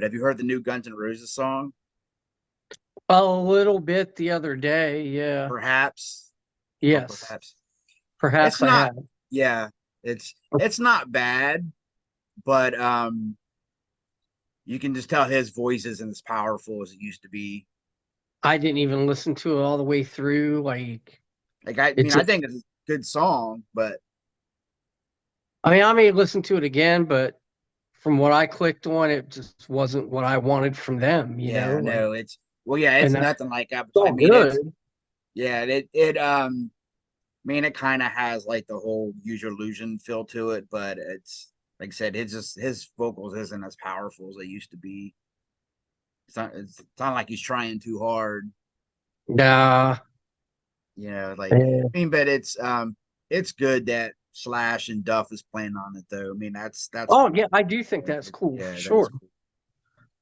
but have you heard the new Guns N' Roses song? A little bit the other day. Yeah. Perhaps, or Yes. perhaps it's Perhaps I not. have. Yeah, it's not bad, but you can just tell his voice isn't as powerful as it used to be. I didn't even listen to it all the way through. Like I mean, it's. I think it's a good song, but I mean, I may listen to it again, but from what I clicked on, it just wasn't what I wanted from them. yeah, no, it's well, yeah, And it's that's nothing like that. I all mean, it's good. yeah, it I mean, it kind of has like the whole Use Your Illusion feel to it, but it's like I said, his vocals isn't as powerful as they used to be. It's not like he's trying too hard, Nah. like Yeah. I mean, but it's good that Slash and Duff is playing on it though. I mean, that's Oh yeah, I do think that's cool for yeah, that is sure. cool.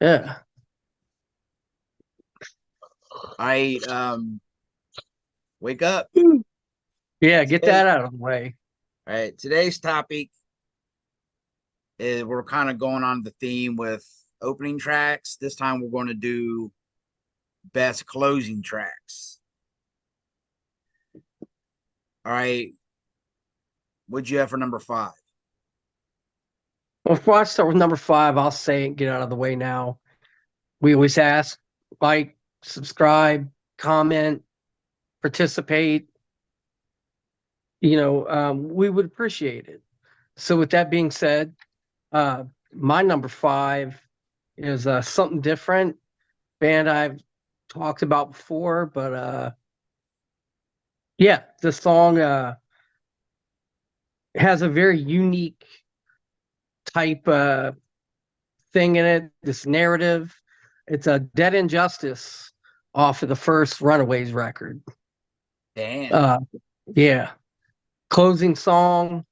Yeah. I wake up Yeah, get today. that out of the way. All right, today's topic is we're kind of going on the theme with opening tracks. This time we're going to do best closing tracks. All right, what'd you have for number five? Well, before I start with number five, I'll say it, get out of the way now. We always ask, like, subscribe, comment, participate. We would appreciate it. So, with that being said, my number five is something different, band I've talked about before, but yeah, the song has a very unique type thing in it. This narrative, it's a Dead Injustice off of the first Runaways record. Damn. Uh, yeah, closing song.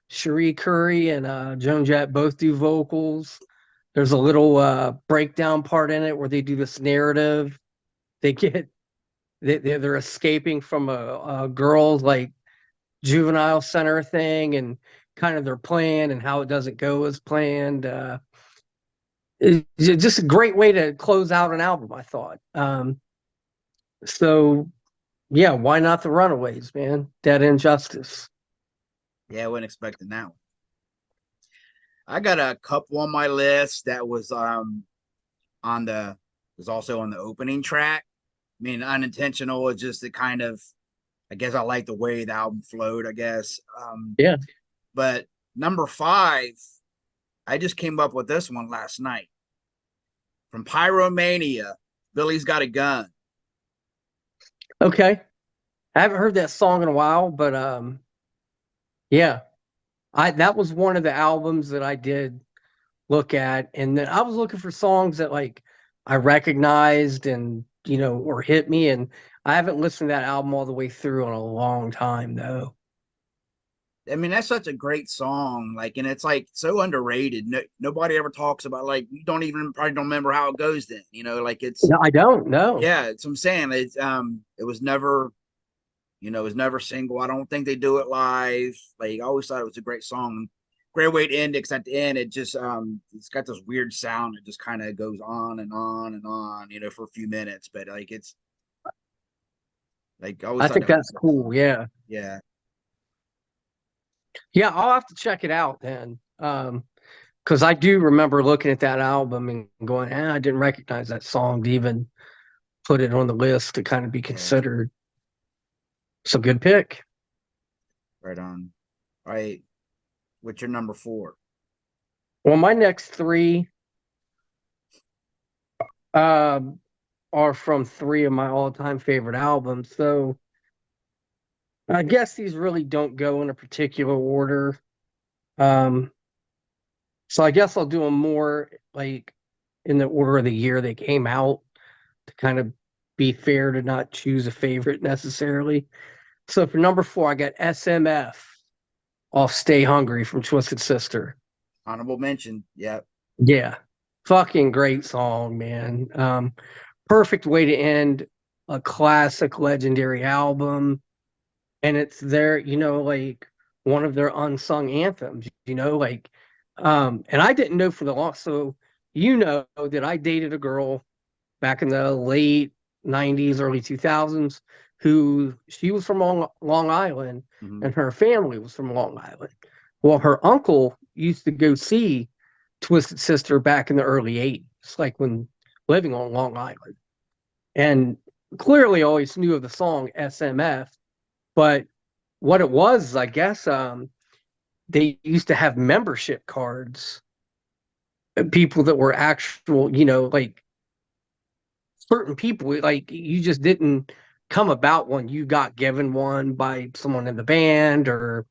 Cherie Curry and Joan Jett both do vocals. There's a little breakdown part in it where they do this narrative. They get they're escaping from a girl's like juvenile center thing and kind of their plan and how it doesn't go as planned. It's just a great way to close out an album, I thought. So yeah, why not the Runaways, man? Dead Injustice. Yeah, I wasn't expecting that one. I got a couple on my list that on the was also on the opening track. I mean, unintentional. It's just it kind of I guess I like the way the album flowed, I guess. Yeah. But number five, I just came up with this one last night. From Pyromania, Billy's Got a Gun. Okay. I haven't heard that song in a while, but yeah, I that was one of the albums that I did look at, and then I was looking for songs that like I recognized and or hit me, and I haven't listened to that album all the way through in a long time though. I mean, that's such a great song. Like, and it's like so underrated. Nobody ever talks about like you don't even probably don't remember how it goes. Then like it's No, I don't know. yeah. It's what I'm saying. It was never it was never single. I don't think they do it live. Like, I always thought it was a great song. Great way to end it, 'cause at the end, it just it's got this weird sound. It just kind of goes on and on and on, for a few minutes. But like, it's like I always I thought think that was that's cool. Yeah, yeah. yeah, I'll have to check it out then. Because I do remember looking at that album and going, I didn't recognize that song to even put it on the list to kind of be Yeah, considered. It's a good pick. right on. All right, what's your number four? Well, my next three um, are from three of my all-time favorite albums. So I guess these really don't go in a particular order. Um, so I guess I'll do them more like in the order of the year they came out to kind of be fair to not choose a favorite necessarily. So for number four, I got SMF off Stay Hungry from Twisted Sister. Honorable mention. Yeah, Yeah. Fucking great song, man. Perfect way to end a classic legendary album. And it's their, like one of their unsung anthems, and I didn't know for the long so you know that I dated a girl back in the late 90s, early 2000s, who she was from Long Island Hmm. and her family was from Long Island. Well, her uncle used to go see Twisted Sister back in the early 80s, like when living on Long Island. And clearly always knew of the song SMF, but what it was, I guess, they used to have membership cards, people that were actual, like certain people, like you just didn't come about one. You got given one by someone in the band or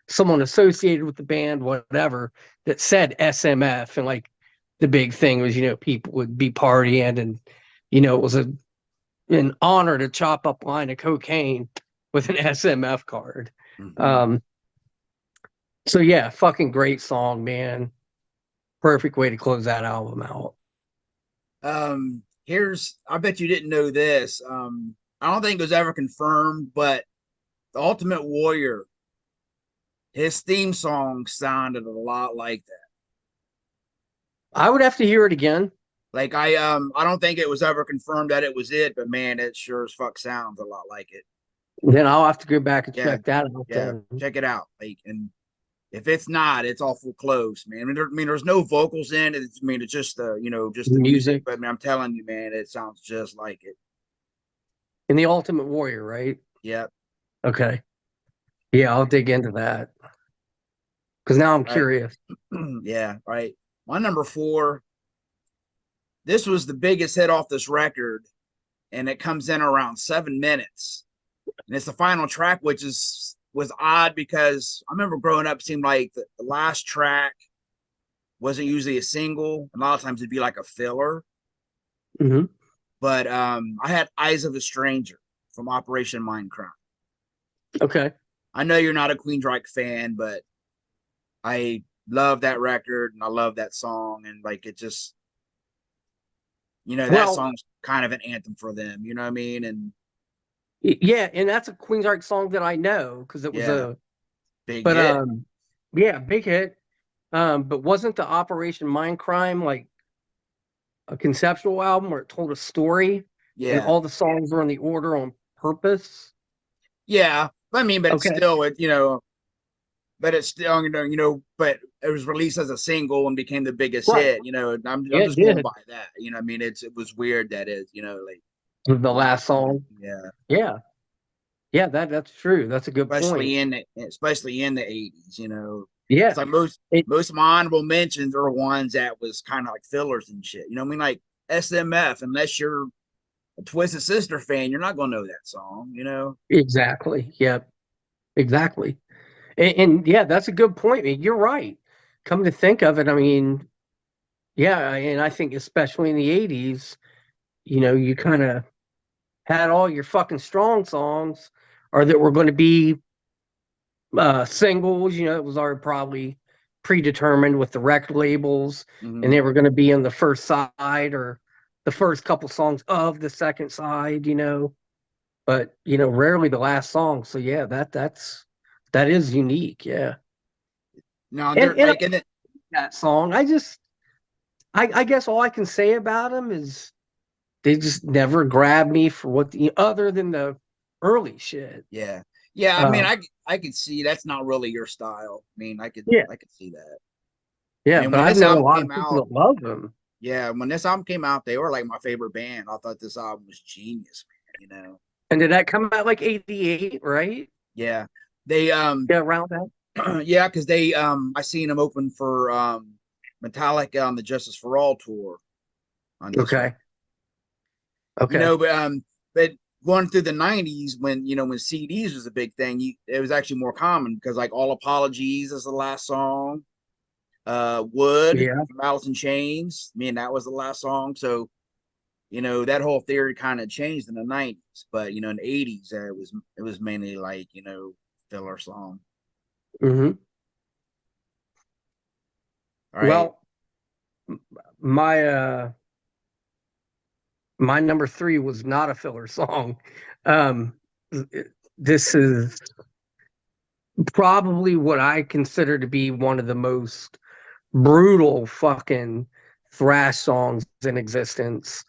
someone associated with the band, whatever, that said SMF. And like the big thing was, people would be partying and, it was an honor to chop up a line of cocaine with an SMF card. Hmm. Um, so yeah, fucking great song, man. Perfect way to close that album out. Here's I bet you didn't know this. I don't think it was ever confirmed, but the Ultimate Warrior, his theme song sounded a lot like that. I would have to hear it again. Like I don't think it was ever confirmed that it was it, but man, it sure as fuck sounds a lot like it. Then I'll have to go back and Yeah, check that out yeah, then. check it out. Like, and if it's not, it's awful close, man. There's no vocals in it. It's just the just the music. Music But I mean, I'm telling you, man, it sounds just like it. in the Ultimate Warrior, right? Yep. Okay. Yeah, I'll dig into that because now I'm Right. curious. Yeah. Right. My number four. This was the biggest hit off this record, and it comes in around 7 minutes, and it's the final track, which was odd because I remember growing up, it seemed like the last track wasn't usually a single. A lot of times it'd be like a filler. Hmm. But I had Eyes of a Stranger from Operation Mindcrime. Okay. I know you're not a Queensryche fan, but I love that record and I love that song. And like, it just, that Well, song's kind of an anthem for them. You know what I mean? And yeah, and that's a Queensryche song that I know because it was yeah, a, big but hit. yeah, big hit. But wasn't the Operation Mindcrime like a conceptual album where it told a story and Yeah. all the songs were in the order on purpose? Yeah. I mean, but it's Okay. still, but it's still, but it was released as a single and became the biggest Right. hit, and I'm Yeah, it just going did. by that. I mean, it was weird that is, like The the last last one. song. Yeah. Yeah. Yeah, that's true. That's a good point. Especially in the 80s, Yeah. it's like most It most of my honorable mentions are ones that was kind of like fillers and shit. I mean, like SMF, unless you're a Twisted Sister fan, you're not gonna know that song. exactly. Yep. Exactly. And yeah, that's a good point. You're right. Come to think of it, I mean, yeah, and I think especially in the 80s, you kind of had all your fucking strong songs or that were going to be singles, it was already probably predetermined with the record labels and Hmm. they were going to be on the first side or the first couple songs of the second side, but rarely the last song. So yeah, that is unique. Yeah. No, And they're and I like in like it. that song. I guess all I can say about them is they just never grabbed me for what the other than the early shit. Yeah, yeah. I mean, Uh, I could see that's not really your style. I mean, yeah, I could see that. I yeah, mean, but when I've this known a album lot came of people out, that love them. yeah, when this album came out, they were like my favorite band. I thought this album was genius, man. And did that come out like 88, right? Yeah, they Yeah, around that. yeah, because they I seen them open for Metallica on the Justice for All tour on this record. Okay. Okay. But going through the '90s when CDs was a big thing, it was actually more common because like All Apologies is the last song. Wood Yeah. from Alice in Chains, that was the last song. So that whole theory kind of changed in the '90s, but in the '80s it was mainly like filler song. Hmm. All right. Well, my my number three was not a filler song. Um, this is probably what I consider to be one of the most brutal fucking thrash songs in existence,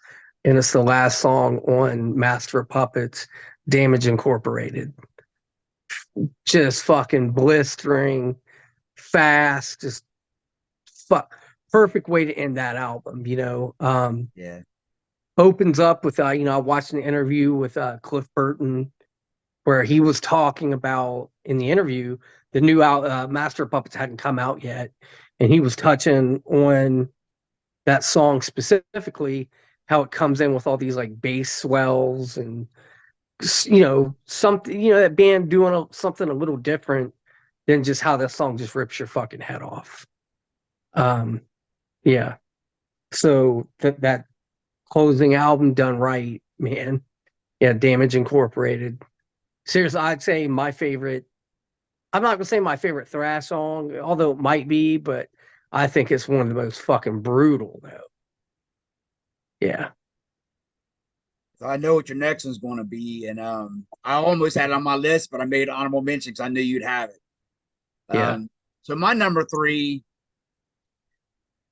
and it's the last song on Master of Puppets, Damage Incorporated. Just fucking blistering, fast, just fuck, perfect way to end that album. Yeah. Opens up with I watched an interview with Cliff Burton where he was talking about in the interview the new Master of Puppets hadn't come out yet, and he was touching on that song specifically, how it comes in with all these like bass swells and something that band doing something a little different than just how that song just rips your fucking head off. Um, yeah. So that closing album done right, man. Yeah, Damage Incorporated. Seriously, I'd say my favorite. I'm not gonna say my favorite thrash song, although it might be, but I think it's one of the most fucking brutal though. Yeah, So I know what your next one's going to be, and I almost had it on my list, but I made an honorable mention because I knew you'd have it. yeah. So my number three,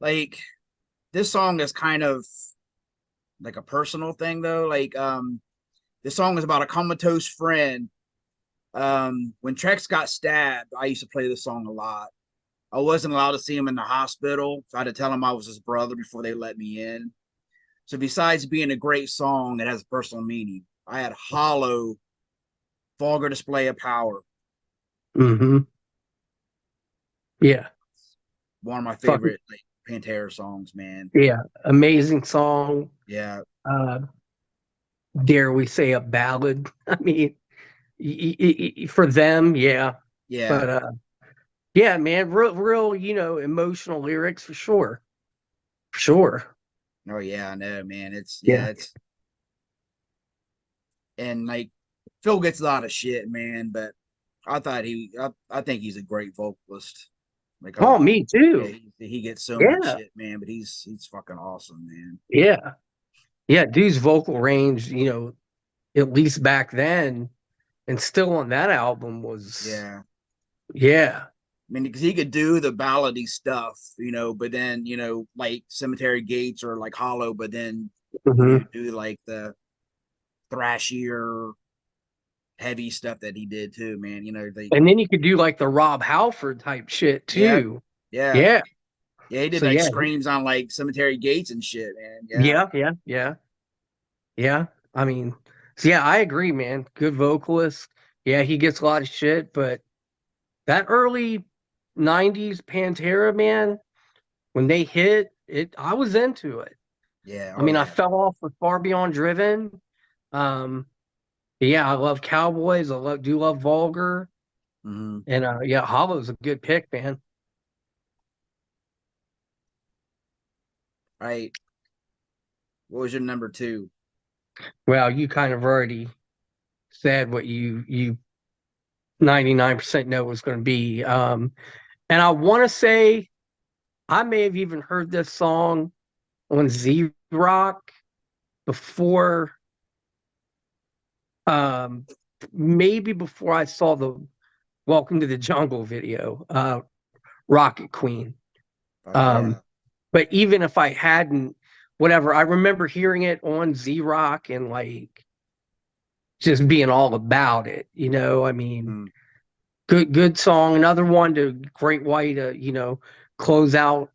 like this song is kind of like a personal thing though. Like this song is about a comatose friend. When Trex got stabbed, I used to play this song a lot. I wasn't allowed to see him in the hospital, so I had to tell him I was his brother before they let me in. So besides being a great song that has a personal meaning, I had Hollow, Vulgar Display of Power. Mm-hmm. Yeah. One of my Fucking favorite like Pantera songs, man. yeah. Amazing song. Yeah, Uh, dare we say a ballad? I mean, for them, yeah. yeah. But yeah, man, real, emotional lyrics for sure. For sure. Oh yeah, I know, man. It's Yeah. yeah, it's and like Phil gets a lot of shit, man, but I think he's a great vocalist. Like Oh, me yeah, too. he gets so much Yeah. shit, man, but he's fucking awesome, man. Yeah. Yeah. Dude's vocal range, at least back then, and still on that album was, Yeah. yeah. I mean, because he could do the ballady stuff, but then, like Cemetery Gates or like Hollow, but then, Hmm. do like the thrashier, heavy stuff that he did too, man. And then you could do like the Rob Halford type shit yeah, too. yeah, Yeah. yeah. He did So like yeah. screams on like Cemetery Gates and shit, man. Yeah, Yeah. Yeah. Yeah. Yeah. I mean, so yeah, I agree, man. Good vocalist. Yeah, he gets a lot of shit, but that early 90s Pantera, man, when they hit it, I was into it. yeah, I oh mean, I yeah. fell off with Far Beyond Driven. Um, yeah, I love Cowboys. Do love Vulgar. Mm-hmm. And yeah, Hollow's a good pick, man. Right. What was your number two? Well, you kind of already said what you 99% know was going to be. And I want to say I may have even heard this song on Z Rock before, um, maybe before I saw the Welcome to the Jungle video, Rocket Queen. Oh Um, yeah. but even if I hadn't, whatever, I remember hearing it on Z Rock and like just being all about it. I mean, Mm, good song. Another one to Great White, close out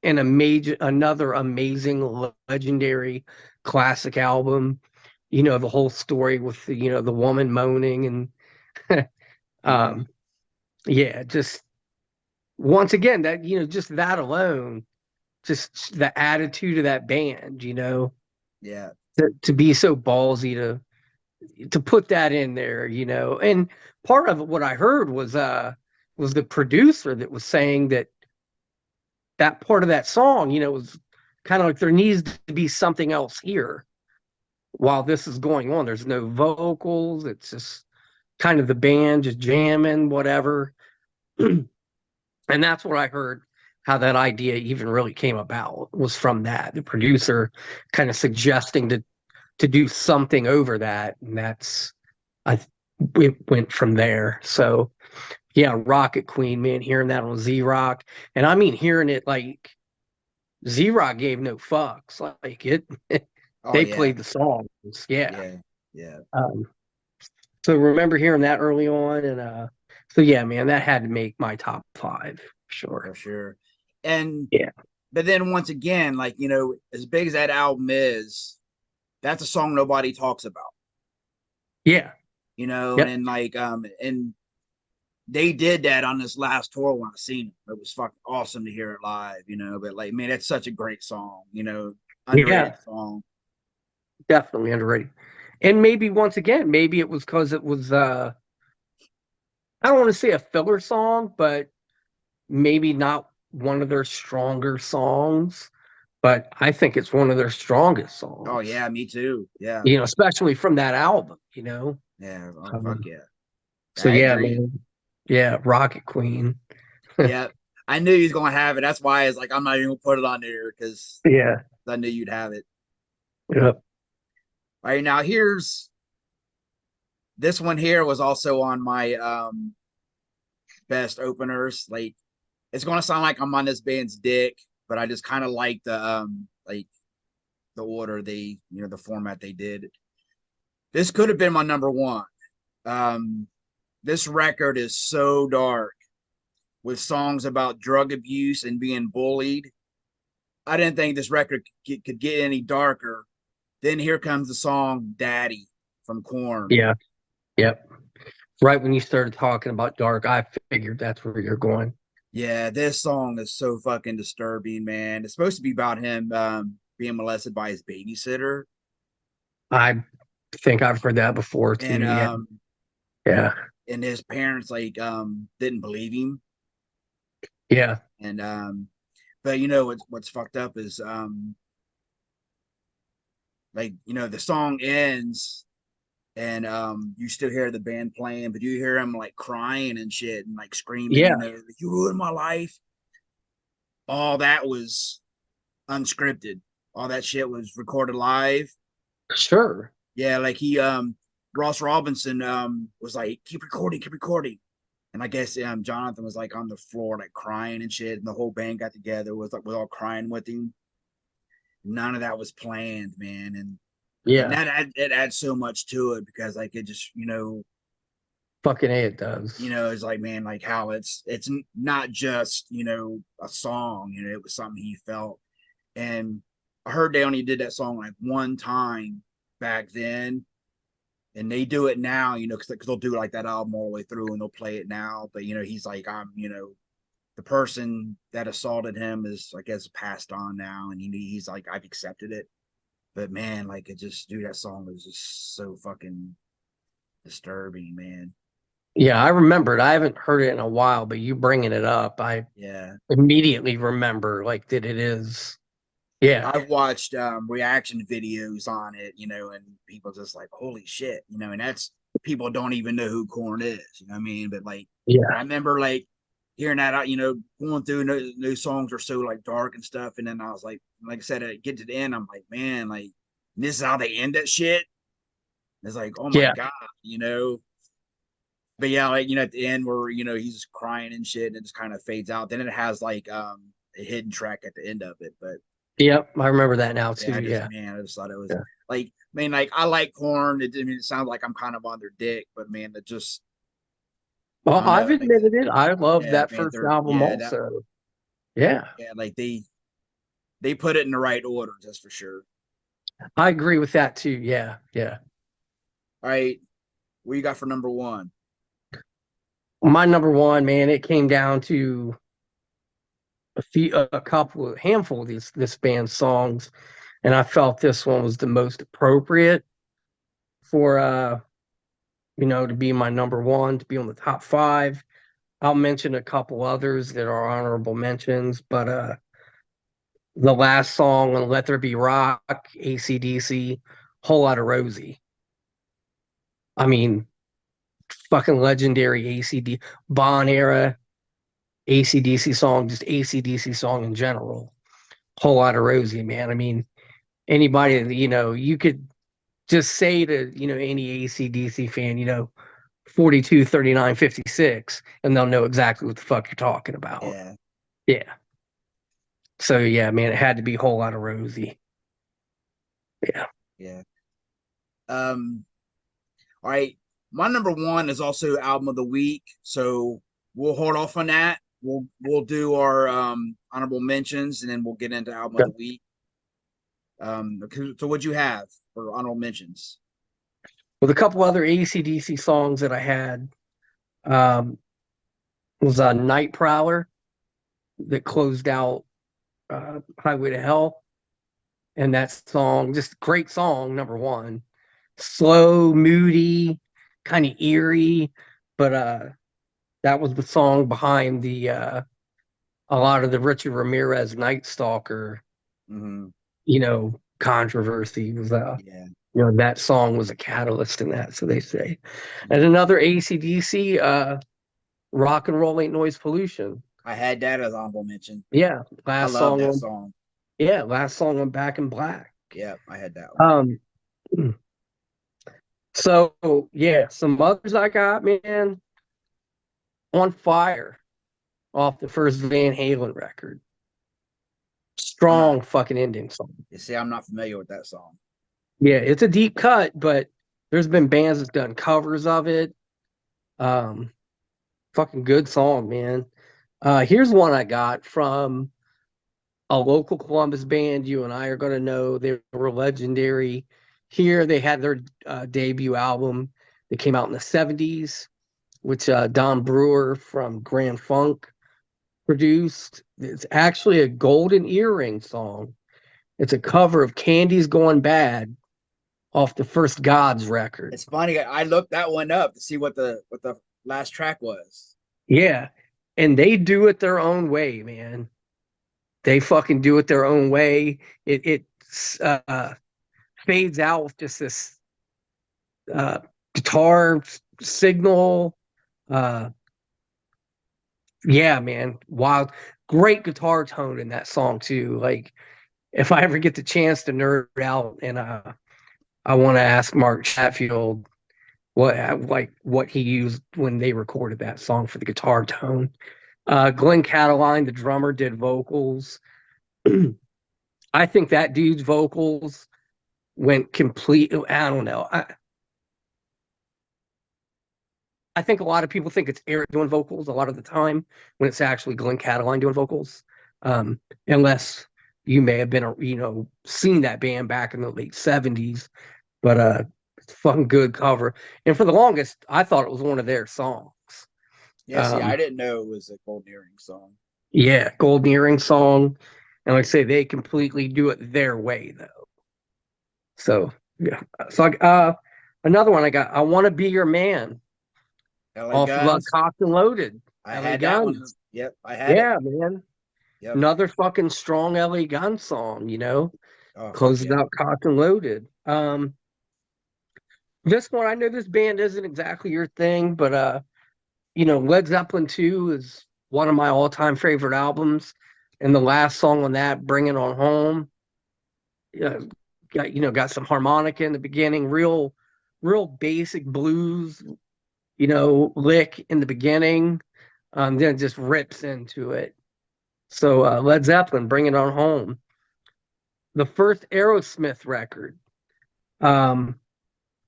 another amazing, legendary classic album. The whole story with the woman moaning and mm-hmm. um, yeah, just once again that just that alone, just the attitude of that band, Yeah. to be so ballsy to put that in there, and part of what I heard was the producer that was saying that part of that song, was kind of like there needs to be something else here while this is going on. There's no vocals. It's just kind of the band just jamming, whatever. And that's what I heard. How that idea even really came about was from that the producer kind of suggesting to do something over that, and I it went from there. So yeah, Rocket Queen, man, hearing that on Z Rock, and I mean hearing it like Z-Rock gave no fucks. Like it, Oh they yeah, played the songs. Yeah. yeah, yeah, Um, so remember hearing that early on, and so yeah, man, that had to make my top five for sure. for sure. And Yeah. but then once again, like as big as that album is, that's a song nobody talks about. Yeah. And Yep. then and they did that on this last tour when I seen it. It was fucking awesome to hear it live. But like, man, that's such a great song. Yeah. Underrated song. Definitely underrated. And maybe once again, maybe it was because it was I don't want to say a filler song, but maybe not one of their stronger songs. But I think it's one of their strongest Oh songs. yeah, me too. Yeah, Especially from that album. yeah. Oh fuck Um, yeah. so I yeah, agree. man. Yeah, Rocket Queen. Yeah, I knew he was gonna have it. That's why it's like I'm not even gonna put it on there because Yeah. I knew you'd have it. Yep. All right, now here's this one here was also on my best openers. Like it's gonna sound like I'm on this band's dick, but I just kind of like the order the format they did. This could have been my number one. Um, this record is so dark with songs about drug abuse and being bullied. I didn't think this record could get any darker. Then here comes the song "Daddy" from Korn. Yeah. Yep. Right when you started talking about dark, I figured that's where you're going. Yeah, this song is so fucking disturbing, man. It's supposed to be about him being molested by his babysitter, I think I've heard that before too. and Yeah. um, Yeah. and his parents didn't believe him, Yeah. and but what's fucked up is the song ends and you still hear the band playing, but you hear him like crying and shit and like screaming, Yeah. you ruined my life. All that was unscripted. All that shit was recorded live. Sure. Yeah, like he Ross Robinson was like, keep recording. And I guess Jonathan was like on the floor like crying and shit, and the whole band got together was all crying with him. None of that was planned, man. And Yeah. it adds so much to it because like it just Fucking A, it does. it's like, man, like how it's not just a song. It was something he felt. And I heard they only did that song like one time back then, and they do it now, because they'll do like that album all the way through and they'll play it now. But he's like, I'm the person that assaulted him is, I guess, passed on now, and he's like, I've accepted it. But man, like it just, dude, that song was just so fucking disturbing, man. Yeah, I remember it. I haven't heard it in a while, but you bringing it up, I Yeah, immediately remember like that it is. Yeah. I've watched reaction videos on it, and people just like, holy shit, and that's people don't even know who Korn is, you know what I mean? But like, I Yeah. remember like hearing that, going through new songs are so like dark and stuff, and then I was like I said, I get to the end, I'm like, man, like this is how they end that shit. It's like, oh my Yeah. god, you know. But yeah, like at the end where he's crying and shit, and it just kind of fades out. Then it has like a hidden track at the end of it, but Yep. I remember that now yeah, too. Yeah. I just thought it was Yeah. like, I mean, like I like Corn. It sounds like I'm kind of on their dick, but man, I Well, don't I've know, like, admitted it. I love yeah, that man, first album that, also. Yeah. yeah, like they put it in the right order, just for sure. I agree with that too. Yeah. Yeah. All right, what you got for number one? My number one, man, it came down to a couple, a handful of this band's songs, and I felt this one was the most appropriate for to be my number one, to be on the top five. I'll mention a couple others that are honorable mentions, but the last song on Let There Be Rock, AC/DC, Whole Lot of Rosie. I mean, fucking legendary ACD Bon era ACDC song, just ACDC song in general. Whole Lot of Rosie, man. I mean, anybody that, you could just say to, any ACDC fan, 42, 39, 56, and they'll know exactly what the fuck you're talking about. Yeah, Yeah. So yeah, man, it had to be a whole lot of Rosie. Yeah. Yeah. Um. All right. My number one is also album of the week, so we'll hold off on that. We'll do our honorable mentions, and then we'll get into album of the week. So what'd you have for honorable mentions? With a couple other AC/DC songs that I had, um, was a Night Prowler that closed out Highway to Hell. And that song, just great song, number one. Slow, moody, kind of eerie, but that was the song behind the a lot of the Richard Ramirez Night Stalker, Mm-hmm. controversy was Yeah. that song was a catalyst in that, so they say. And Mm-hmm. another AC/DC, Rock and Roll Ain't Noise Pollution. I had that as honorable mention. Yeah, I last love song that on song. last song on Back in Black. Yeah, I had that one. Um, so yeah, some others I got, man, On Fire off the first Van Halen record. I'm not. Strong fucking ending song. You see, I'm not familiar with that song. Yeah, it's a deep cut, but there's been bands that's done covers of it. Um, Fucking good song, man. Here's one I got from a local Columbus band you and I are going to know. They were legendary. Here they had their debut album that came out in the 70s, which Don Brewer from Grand Funk produced. It's actually a Golden Earring song. It's a cover of Candy's Going Bad off the first Gods record. It's funny. I looked that one up to see what the last track was. Yeah. And they do it their own way, man. They fucking do it their own way. It fades out with just this uh, guitar signal. Uh, yeah, man, wild, great guitar tone in that song too. Like, if I ever get the chance to nerd out, and I want to ask Mark Chatfield what he used when they recorded that song for the guitar tone. Glenn Cataline, the drummer, did vocals. I think that dude's vocals went complete. I don't know. I think a lot of people think it's Eric doing vocals a lot of the time when it's actually Glenn Cataline doing vocals. Unless you may have been, seen that band back in the late 70s, but it's a fucking good cover. And for the longest, I thought it was one of their songs. Yeah, see, I Um, didn't know it was a Golden Earring song. yeah, Golden Earring song. And like I say, they completely do it their way, though. So, yeah. So, another one I got, I Want to Be Your Man LA off of Guns. Cocked and Loaded. I LA had that one. Guns. Yep, I had it. Yeah, man. Yep. Another fucking strong LA Gun song, Oh fuck closes yeah. out Cocked and Loaded. This one, I know this band isn't exactly your thing, but Led Zeppelin 2 is one of my all-time favorite albums. And the last song on that, Bring It On Home, uh, got some harmonica in the beginning, real basic blues, lick in the beginning. Then it just rips into it. So Led Zeppelin, Bring It On Home. The first Aerosmith record, um,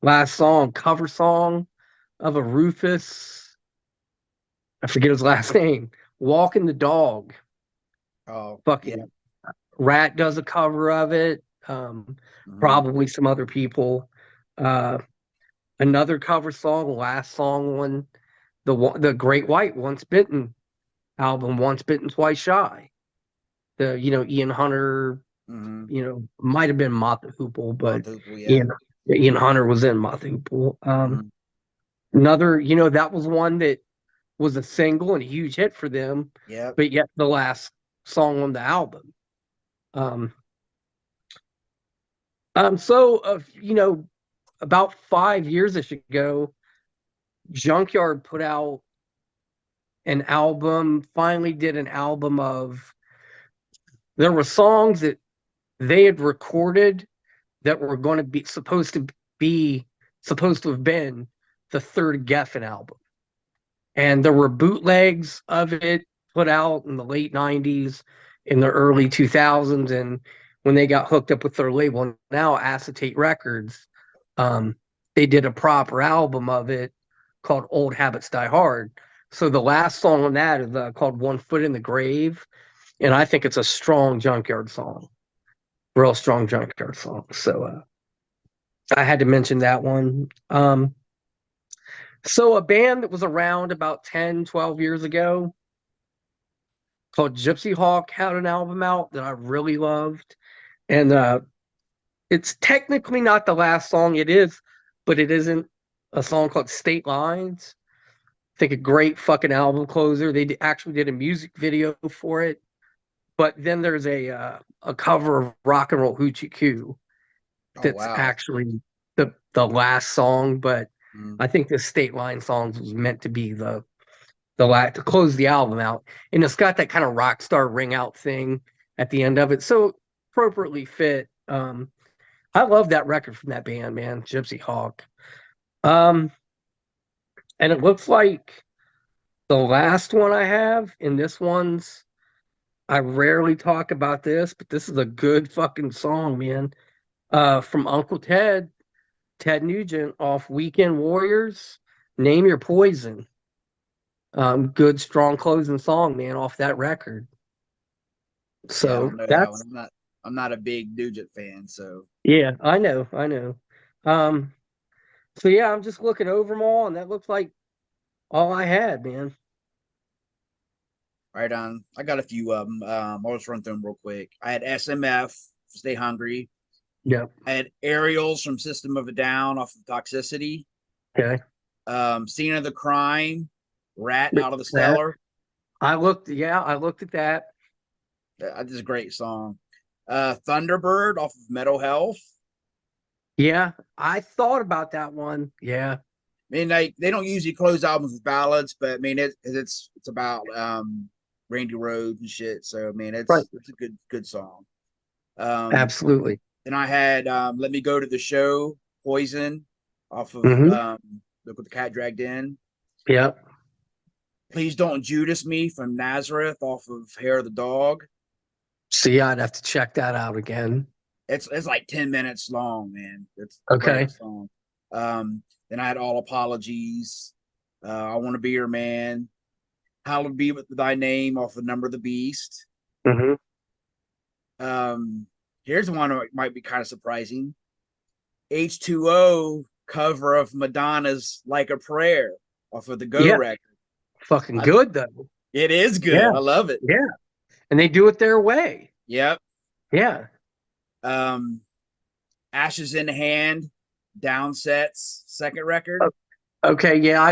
last song, cover song of a Rufus, I forget his last name, Walking the Dog. Oh yeah. Fucking Rat does a cover of it. Mm-hmm. Probably some other people. Uh, Another cover song, last song on the Great White Once Bitten album, Once Bitten, Twice Shy. The Ian Hunter, Mm-hmm. might have been Mott the Hoople, but Montuple, yeah. Ian Hunter was in Mott the Hoople. Mm-hmm. Another, that was one that was a single and a huge hit for them, Yep. but yet the last song on the album. Um, about 5 years ago, Junkyard put out an album, finally did an album of, there were songs that they had recorded that were going to be supposed to have been the third Geffen album. And there were bootlegs of it put out in the late 90s. in the early 2000s, and when they got hooked up with their label now, Acetate Records, um, they did a proper album of it called Old Habits Die Hard. So the last song on that is called One Foot in the Grave, and I think it's a strong Junkyard song, real strong Junkyard song. So I had to mention that one. So a band that was around about 10, 12 years ago called Gypsy Hawk had an album out that I really loved. And it's technically not the last song, it is, but it isn't a song called State Lines. I think a great fucking album closer. Actually did a music video for it. But then there's a cover of Rock and Roll Hoochie Coo Oh that's wow. actually the last song. But Mm. I think the State Line songs was meant to be the to close the album out, and it's got that kind of rock star ring out thing at the end of it, so appropriately fit. I love that record from that band, man, Gypsy Hawk. Um, and it looks like the last one I have, and this one's I rarely talk about this, but this is a good fucking song, man. From Uncle Ted, Ted Nugent off Weekend Warriors. Name Your Poison. Good, strong closing song, man, off that record. Yeah, I So don't know that one. that's I'm not a big Nugent fan, so yeah, I know. Um, so yeah, I'm just looking over them all, and that looks like all I had, man. right on. I got a few of them. I'll just run through them real quick. I had SMF, Stay Hungry. Yeah. I had Aerials from System of a Down off of Toxicity. Okay. Scene of the Crime, Rat Look Out of the at that. Cellar. I looked at that. This is a great song. Thunderbird off of Metal Health. Yeah, I thought about that one. Yeah. I mean, they don't usually close albums with ballads, but I mean it's about Randy Rhoads and shit. So I mean Right. it's a good song. Um, Absolutely. then I had Let Me Go to the Show, Poison off of Mm-hmm. Look What the Cat Dragged In. Yeah. Please Don't Judas Me from Nazareth off of Hair of the Dog. See, I'd have to check that out again. It's like 10 minutes long, man. It's a Okay. great song. Then I had All Apologies, I Want to Be Your Man, Hallowed Be with Thy Name off of Number of the Beast. Mm-hmm. Here's one that might be kind of surprising. H2O cover of Madonna's Like a Prayer off of the Go Yeah. record. Fucking good though. It is Yeah. good. I love it. Yeah. And they do it their way. Yep. Yeah. Um, Ashes in Hand, Downsets, second record. Okay. Yeah.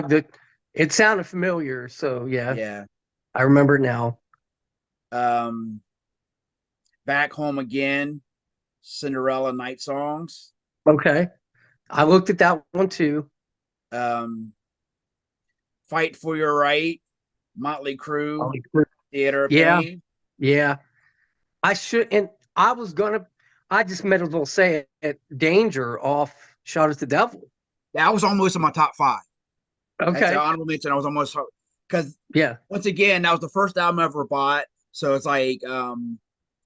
It sounded familiar. So yeah, Yeah. I remember it now. Um, Back Home Again, Cinderella Night Songs. Okay. I looked at that one too. Um, Fight for Your Right, Motley Crue, Like, Theater of yeah. Pain. Yeah. I should, and I was gonna, I just might as well say it. Danger off Shot at the Devil. That was almost in my top five. That's an Okay. honorable mention. I was almost because Yeah. once again, that was the first album I ever bought. So it's like, and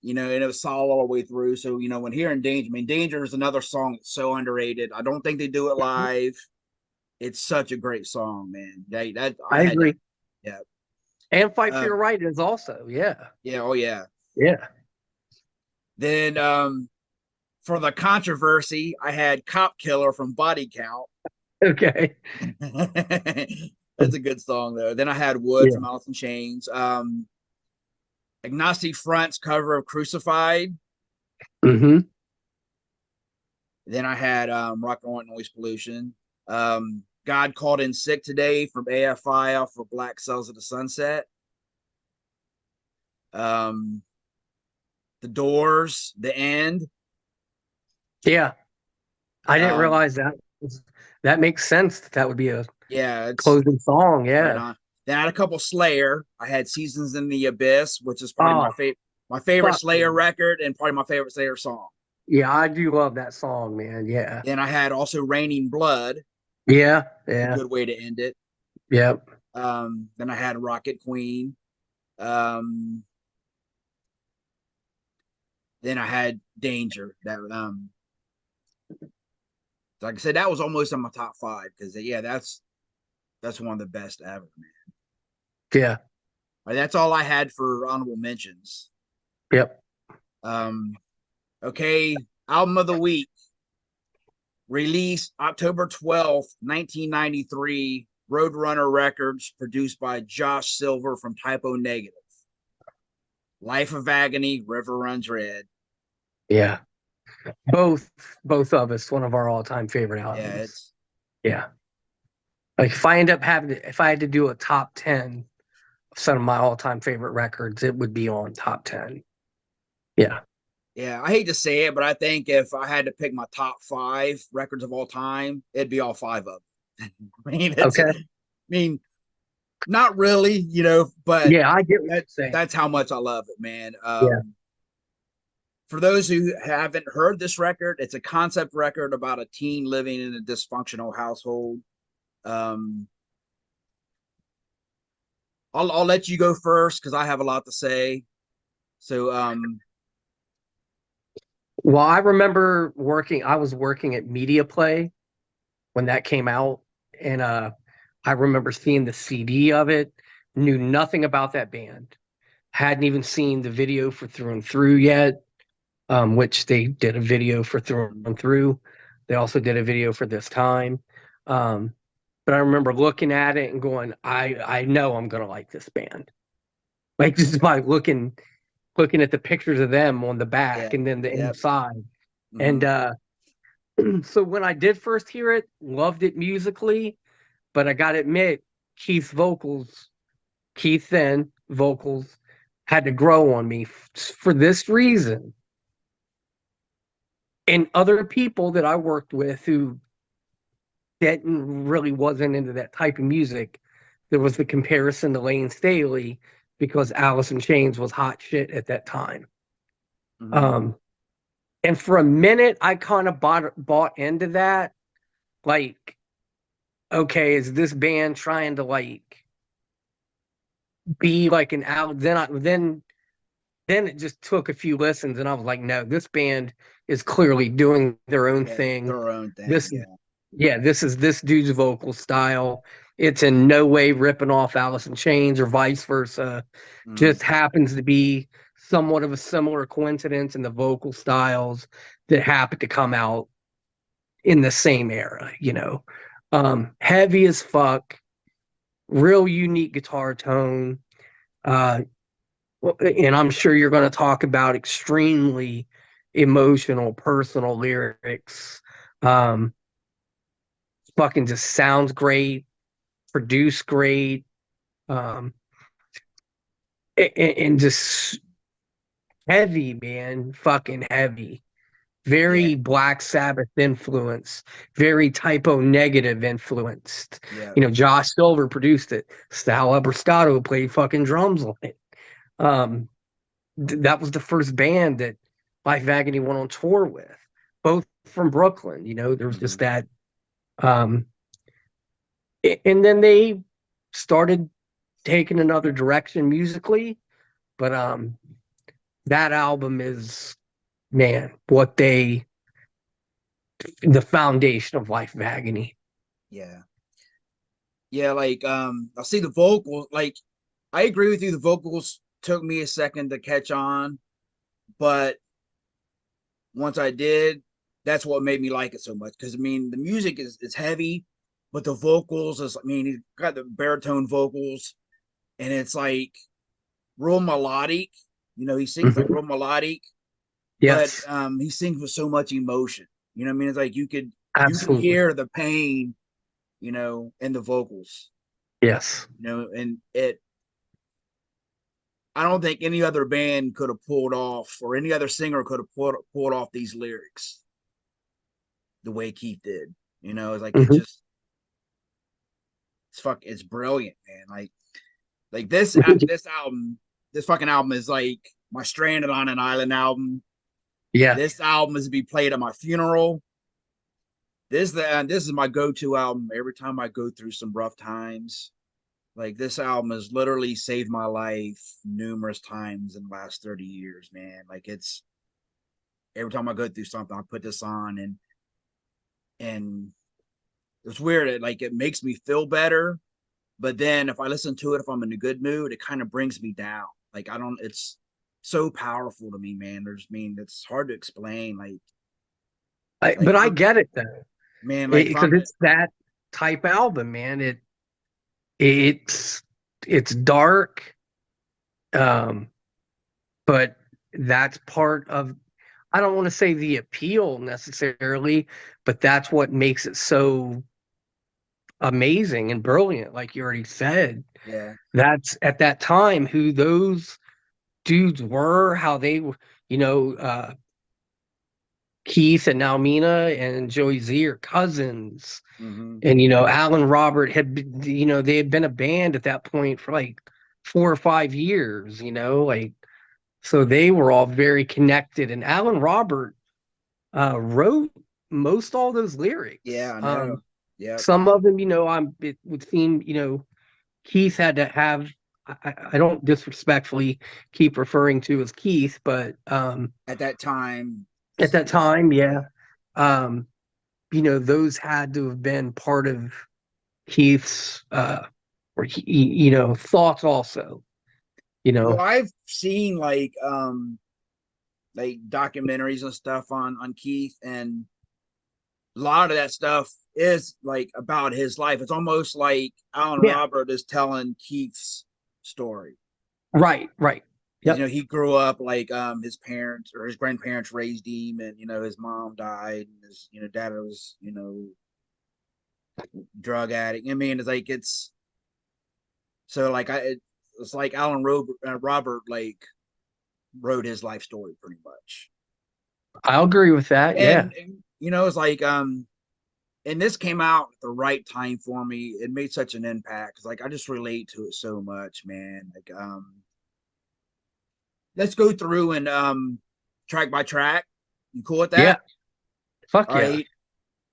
it was solid all the way through. So, when hearing Danger, I mean, Danger is another song that's so underrated. I don't think they do it live. It's such a great song, man. I I had to, agree. yeah. And Fight for Um, Your Right is also, yeah. yeah, oh yeah. Yeah. Then for the controversy, I had Cop Killer from Body Count. Okay. That's a good song though. Then I had Wood Yeah. from Alice in Chains. Agnostic Front's cover of Crucified. Mm-hmm. Then I had Rock and Roll Noise Pollution. God Called In Sick Today from AFI off of Black Cells of the Sunset. The Doors, The End. Yeah. I didn't Um, realize that. That makes sense. That would be a yeah, it's closing song. right Yeah. on. Then I had a couple Slayer. I had Seasons in the Abyss, which is probably Oh, my favorite fuck. Slayer record and probably my favorite Slayer song. Yeah, I do love that song, man. Yeah. Then I had also Raining Blood, Yeah. a Yeah. good way to end it. Yep. Then I had Rocket Queen. Um, Then I had Danger. That like I said, that was almost on my top five because yeah, that's one of the best ever, man. Yeah. Like, that's all I had for honorable mentions. Yep. Um, okay, album of the week, released October 12th, 1993. Roadrunner Records, produced by Josh Silver from Typo Negative. Life of Agony, River Runs Red. Yeah. Both both of us, one of our all-time favorite Yeah, albums. it's Yeah. Like if I had to do a top 10 of some of my all-time favorite records, it would be on top 10. Yeah. yeah. I hate to say it, but I think if I had to pick my top five records of all time, it'd be all five of them. I mean, Okay. I mean, not really, but Yeah, I get what that you're saying. that's how much I love it, man. Yeah. For those who haven't heard this record, it's a concept record about a teen living in a dysfunctional household. Um, I'll let you go first because I have a lot to say. So, Well, I was working at Media Play when that came out, and I remember seeing the CD of it, knew nothing about that band, hadn't even seen the video for Through and Through yet, which they did a video for Through and Through. They also did a video for This Time. Um, but I remember looking at it and going, I know I'm gonna like this band. Like just by looking at the pictures of them on the back yeah, and then the yep, inside. And mm-hmm, so when I did first hear it, loved it musically, but I gotta admit, Keith then vocals had to grow on me for this reason. And other people that I worked with who didn't really wasn't into that type of music, there was the comparison to Lane Staley because Alice in Chains was hot shit at that time. mm-hmm, Um, and for a minute, I kind of bought into that. Like, okay, is this band trying to like be like an out? Then it just took a few listens, and I was like, no, this band is clearly doing their own yeah, thing. their own thing, This is yeah, yeah, this is this dude's vocal style. It's in no way ripping off Alice in Chains or vice versa. mm-hmm, Just happens to be somewhat of a similar coincidence in the vocal styles that happen to come out in the same era. Heavy as fuck, real unique guitar tone. Uh, and I'm sure you're going to talk about extremely emotional, personal lyrics. Um, Fucking just sounds great, produced great, um, and just heavy, man, fucking heavy. yeah, Very Black Sabbath influence, very Typo Negative influenced. yeah, Josh Silver produced it. Sal Abrascato played fucking drums on it. Um, that was the first band that Life of Agony went on tour with, both from Brooklyn. There was mm-hmm, just that. Um, and then they started taking another direction musically, but that album is, man, the foundation of Life of Agony. yeah, yeah. Like, I see the vocals. Like, I agree with you. The vocals took me a second to catch on, but once I did, that's what made me like it so much. Because I mean, the music is heavy, but the vocals is. I mean, he's got the baritone vocals, and it's like real melodic. He sings like Mhm. real melodic, but Yes, he sings with so much emotion. You know what I mean? It's like you can absolutely. hear the pain, in the vocals. Yes. And it. I don't think any other band could have pulled off, or any other singer could have pulled off these lyrics the way Keith did. It's like Mhm. it's brilliant, man. Like this album, this fucking album is like my Stranded on an Island album. Yeah, This album is to be played at my funeral. This is my go-to album every time I go through some rough times. Like, this album has literally saved my life numerous times in the last 30 years, man. Like, every time I go through something, I put this on, and it's weird. It makes me feel better, but then if I listen to it, if I'm in a good mood, it kind of brings me down. Like I don't. It's so powerful to me, man. It's hard to explain. Like But I for get it though, man, like if because I'm it's that type album, man. It's it's dark, um, but that's part of. I don't want to say the appeal necessarily, but that's what makes it so amazing and brilliant. Like you already said, yeah. that's at that time who those dudes were, how they were, you know, Keith and Almina and Joey Z are cousins. Mm-hmm. And, Alan Robert they had been a band at that point for like 4 or 5 years, like, so they were all very connected. And Alan Robert wrote most all those lyrics. Yeah, I know. Yep. Some of them, it would seem, Keith had to have, I don't disrespectfully keep referring to as Keith, but At that time, at that yeah, time, yeah. yeah, Um, those had to have been part of Keith's thoughts also, you well, know. I've seen like documentaries and stuff on Keith, and a lot of that stuff is like about his life. It's almost like Alan Yeah, Robert is telling Keith's story. right, right. Because Yep. he grew up like his parents or his grandparents raised him, and his mom died, and his dad was drug addict. I mean, it's so like it's like Robert like wrote his life story pretty much. I'll agree with that. Yeah. And it's like and this came out at the right time for me. It made such an impact because like I just relate to it so much, man. Like let's go through and track by track. You cool with Yeah. that? Fuck All yeah. right.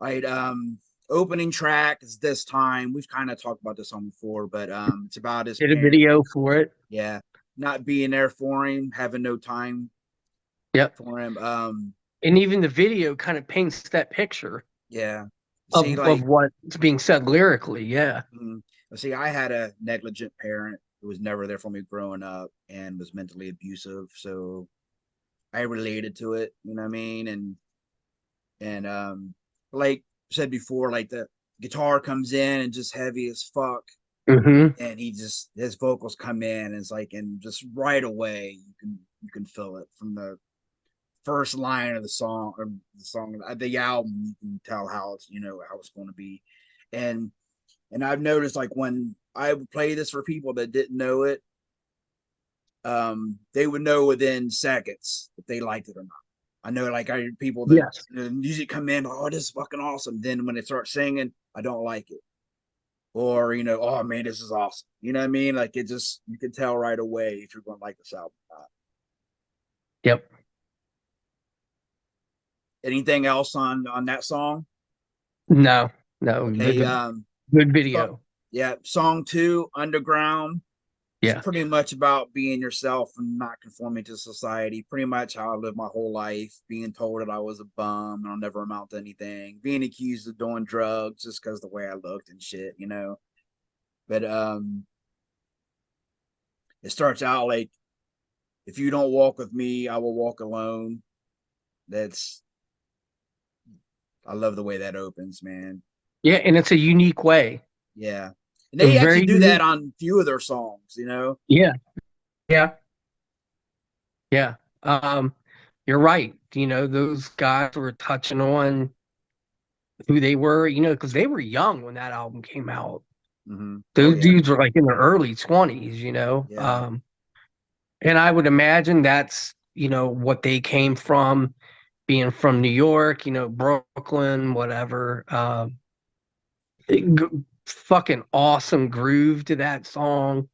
All right. Opening track is This Time. We've kind of talked about this on before, but it's about his Did a parent. video for it. Yeah. Not being there for him, having no time Yep. for him. And even the video kind of paints that picture Yeah. See, of like, what's being said lyrically. Yeah. see, I had a negligent parent who was never there for me growing up and was mentally abusive. So I related to it, you know what I mean? And like I said before, like the guitar comes in and just heavy as fuck. Mm-hmm. And his vocals come in and it's like, and just right away you can feel it from the first line of the song or the album. You can tell how it's how it's going to be. And and I've noticed like when I would play this for people that didn't know it, they would know within seconds if they liked it or not. I know like I hear people that Yes. the music come in, oh, this is fucking awesome. Then when they start singing, I don't like it. Or, oh man, this is awesome. You know what I mean? Like it just you can tell right away if you're gonna like this album or not. Yep. Anything else on that song? No. No. Okay, Good so, video. yeah, song two, Underground. It's Yeah. pretty much about being yourself and not conforming to society. Pretty much how I lived my whole life, being told that I was a bum and I'll never amount to anything, being accused of doing drugs just because the way I looked and shit. But it starts out like, if you don't walk with me, I will walk alone. That's I love the way that opens, man. Yeah. And it's a unique way. Yeah. And A they actually very do that unique. on a few of their songs. Yeah. Yeah. Yeah. You're right. Those guys were touching on who they were, because they were young when that album came out. Oh Those yeah. dudes were like in their early 20s. Yeah. And I would imagine that's, what they came from, being from New York, Brooklyn, whatever. Fucking awesome groove to that song.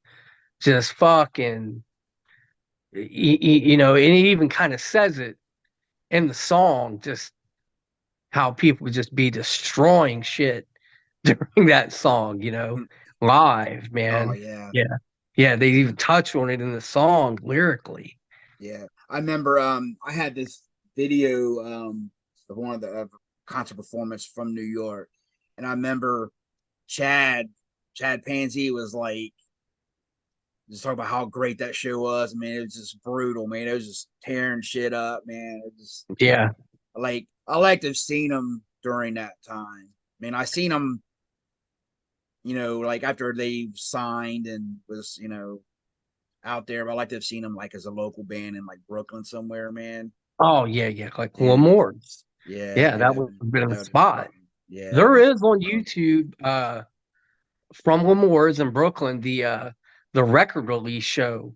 Just fucking, and it even kind of says it in the song, just how people would just be destroying shit during that song, live, Oh man. yeah. Yeah. Yeah, they even touch on it in the song lyrically. Yeah. I remember I had this. video of one of the concert performance from New York, and I remember Chad Chad Pansy was like just talking about how great that show was. Man, it was just brutal, man. It was just tearing shit up, man. It just Yeah. like I like to have seen him during that time. I mean, I seen him, like after they signed and was, out there. But I like to have seen him like as a local band in like Brooklyn somewhere, man. Oh yeah, yeah, like And Lamort's. yeah, Yeah, man, that would have been a that would have spot. fucking yeah, that'd There be is on fucking dope. YouTube from Lamort's in Brooklyn the record release show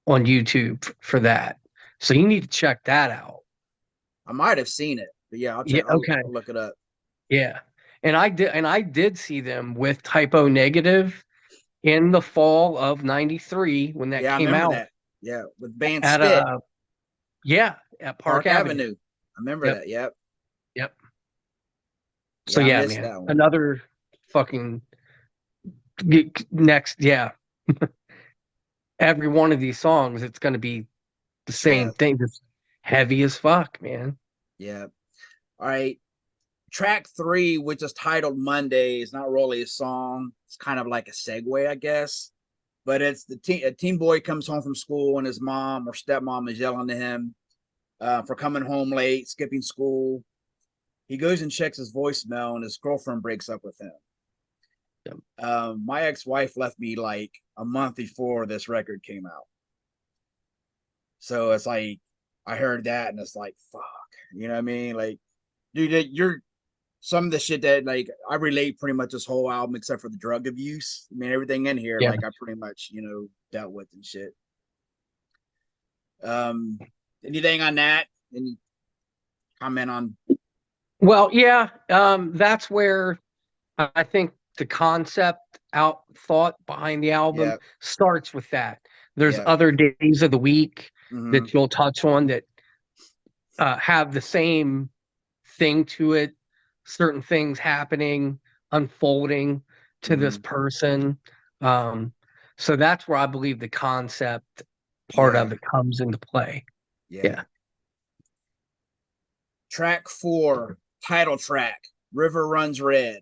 on YouTube for that. So you need to check that out. I might have seen it, but yeah, I'll Yeah, check. I'll, okay. I'll look it up. Yeah. And I did see them with Typo Negative in the fall of '93 when that Yeah, I came remember out that. Yeah, with band at Spit, at Park Park Avenue. Avenue. I remember Yep. that. Yep. Yep. So Yeah, I yeah, missed man. that one. Another fucking next, yeah. Every one of these songs, it's gonna be the Yeah, same thing, just heavy as fuck, man. yeah. All right. Track three, which is titled Monday, is not really a song. It's kind of like a segue, I guess. But it's a teen boy comes home from school and his mom or stepmom is yelling at him for coming home late, skipping school. He goes and checks his voicemail and his girlfriend breaks up with him. Yep. My ex-wife left me like a month before this record came out. So it's like I heard that and it's like, fuck. You know what I mean? Like, dude, you're some of the shit that like I relate pretty much this whole album except for the drug abuse. I mean, everything in here, Yeah. like I pretty much, dealt with and shit. Um, anything on that? Any comment on? Well, yeah, that's where I think the concept out thought behind the album Yeah, starts with that. There's yeah, other days of the week mm-hmm, that you'll touch on that have the same thing to it, certain things happening, unfolding to this mm-hmm, person. Um, so that's where I believe the concept part yeah, of it comes into play. yeah. Yeah. Track four, title track, River Runs Red.